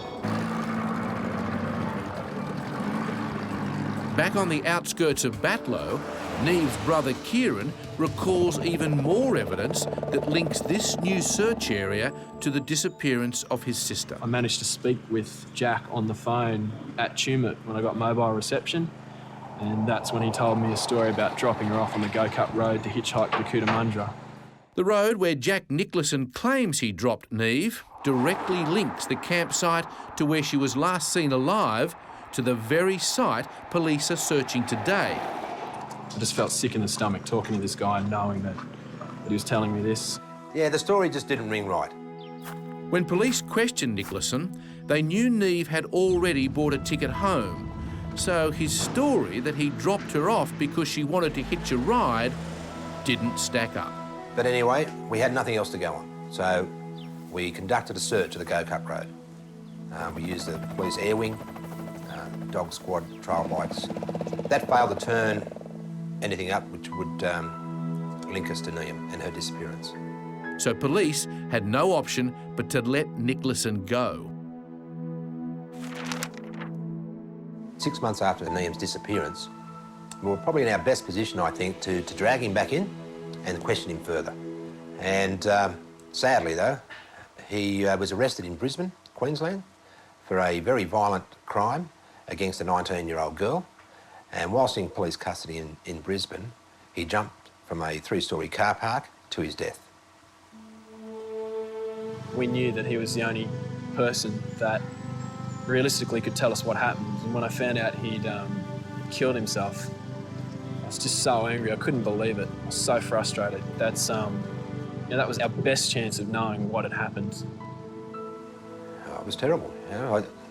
Back on the outskirts of Batlow, Neve's brother Kieran recalls even more evidence that links this new search area to the disappearance of his sister. I managed to speak with Jack on the phone at Tumut when I got mobile reception, and that's when he told me a story about dropping her off on the Go-Cup Road to hitchhike to Cootamundra. The road where Jack Nicholson claims he dropped Neve directly links the campsite to where she was last seen alive to the very site police are searching today. I just felt sick in the stomach talking to this guy and knowing that he was telling me this. Yeah, the story just didn't ring right. When police questioned Nicholson, they knew Neve had already bought a ticket home. So his story that he dropped her off because she wanted to hitch a ride didn't stack up. But anyway, we had nothing else to go on. So we conducted a search of the Go-Cup Road. We used the police air wing, dog squad, trail bikes. That failed to turn anything up which would link us to Neem and her disappearance. So police had no option but to let Nicholson go. 6 months after Neem's disappearance, we were probably in our best position, I think, to drag him back in and question him further. And sadly, though, he was arrested in Brisbane, Queensland, for a very violent crime against a 19-year-old girl. And whilst in police custody in Brisbane, he jumped from a 3-storey car park to his death. We knew that he was the only person that realistically could tell us what happened. And when I found out he'd killed himself, I was just so angry. I couldn't believe it. I was so frustrated. That's, that was our best chance of knowing what had happened. It was terrible,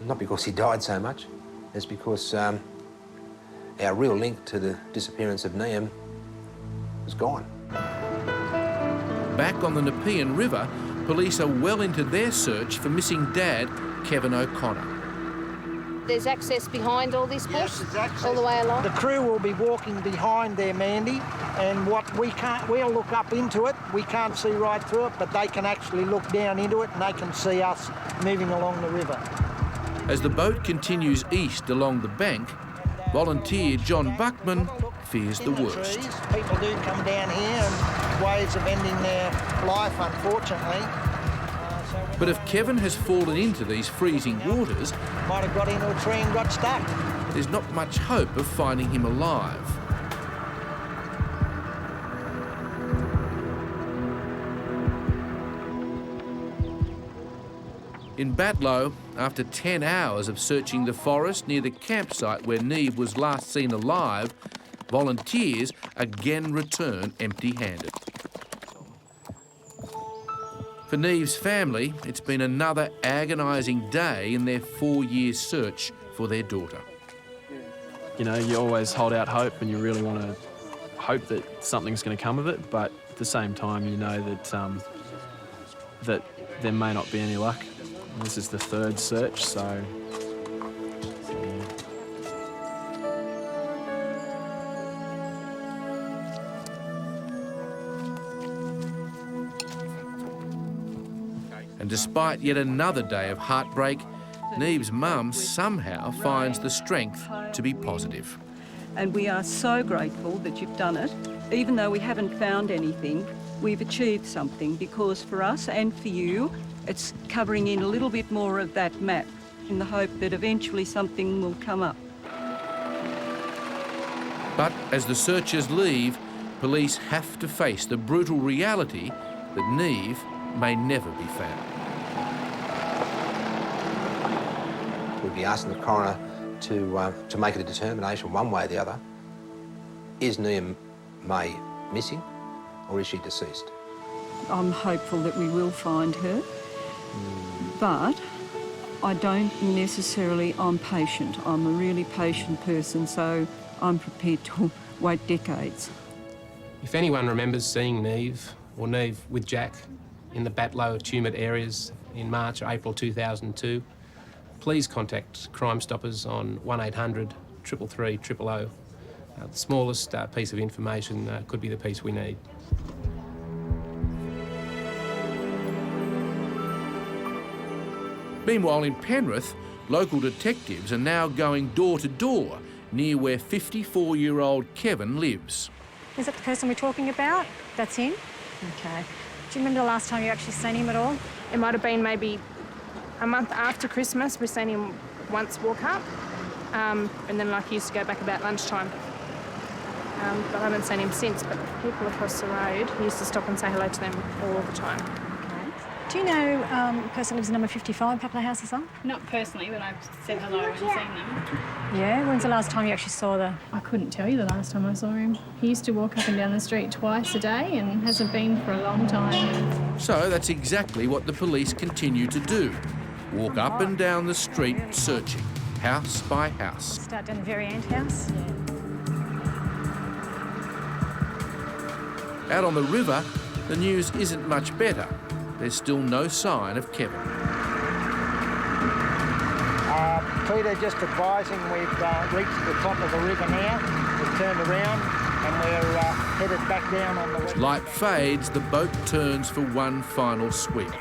not because he died so much, it's because our real link to the disappearance of Liam was gone. Back on the Nepean River, police are well into their search for missing dad, Kevin O'Connor. There's access behind all this bush, yes, there's access. all the way along? The crew will be walking behind there, Mandy, and we'll look up into it. We can't see right through it, but they can actually look down into it and they can see us moving along the river. As the boat continues east along the bank, volunteer John Buckman fears the worst. People do come down here and ways of ending their life, unfortunately. But if Kevin has fallen into these freezing waters, might have got into a tree and got stuck. There's not much hope of finding him alive. In Batlow, after 10 hours of searching the forest near the campsite where Neve was last seen alive, volunteers again return empty-handed. For Neve's family, it's been another agonising day in their 4-year search for their daughter. You know, you always hold out hope and you really want to hope that something's going to come of it, but at the same time you know that, that there may not be any luck. This is the 3rd search, so... And despite yet another day of heartbreak, Neve's mum somehow finds the strength to be positive. And we are so grateful that you've done it. Even though we haven't found anything, we've achieved something, because for us and for you, it's covering in a little bit more of that map in the hope that eventually something will come up. But as the searchers leave, police have to face the brutal reality that Neve may never be found. We'd be asking the coroner to make a determination one way or the other. Is Liam May missing or is she deceased? I'm hopeful that we will find her, but I don't necessarily, I'm patient. I'm a really patient person, so I'm prepared to wait decades. If anyone remembers seeing Neve or Neve with Jack in the Batlow Tumut areas in March or April 2002, please contact Crime Stoppers on 1800 333 000. The smallest piece of information could be the piece we need. Meanwhile, in Penrith, local detectives are now going door to door near where 54-year-old Kevin lives. Is that the person we're talking about? That's him? Okay. Do you remember the last time you actually seen him at all? It might have been maybe a month after Christmas. We've seen him once walk up, and then he used to go back about lunchtime. But I haven't seen him since, but people across the road, he used to stop and say hello to them all the time. Do you know a person who lives in number 55, couple of houses on? Not personally, but I've said hello and seen them. Yeah? When's the last time you actually saw the... I couldn't tell you the last time I saw him. He used to walk up and down the street twice a day and hasn't been for a long time. So that's exactly what the police continue to do. Walk up and down the street searching, house by house. Start down the very end house? Out on the river, the news isn't much better. There's still no sign of Kevin. Peter, just advising, we've reached the top of the river now. We've turned around and we're headed back down on the west. As light fades, the boat turns for one final sweep.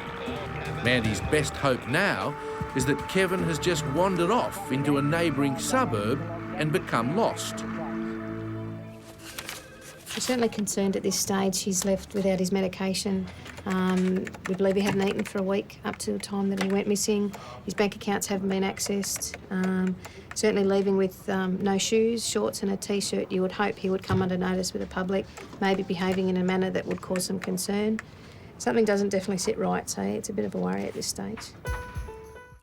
Mandy's best hope now is that Kevin has just wandered off into a neighbouring suburb and become lost. We're certainly concerned at this stage he's left without his medication. We believe he hadn't eaten for a week up to the time that he went missing. His bank accounts haven't been accessed. Certainly leaving with no shoes, shorts and a T-shirt, you would hope he would come under notice with the public, maybe behaving in a manner that would cause some concern. Something doesn't definitely sit right, so it's a bit of a worry at this stage.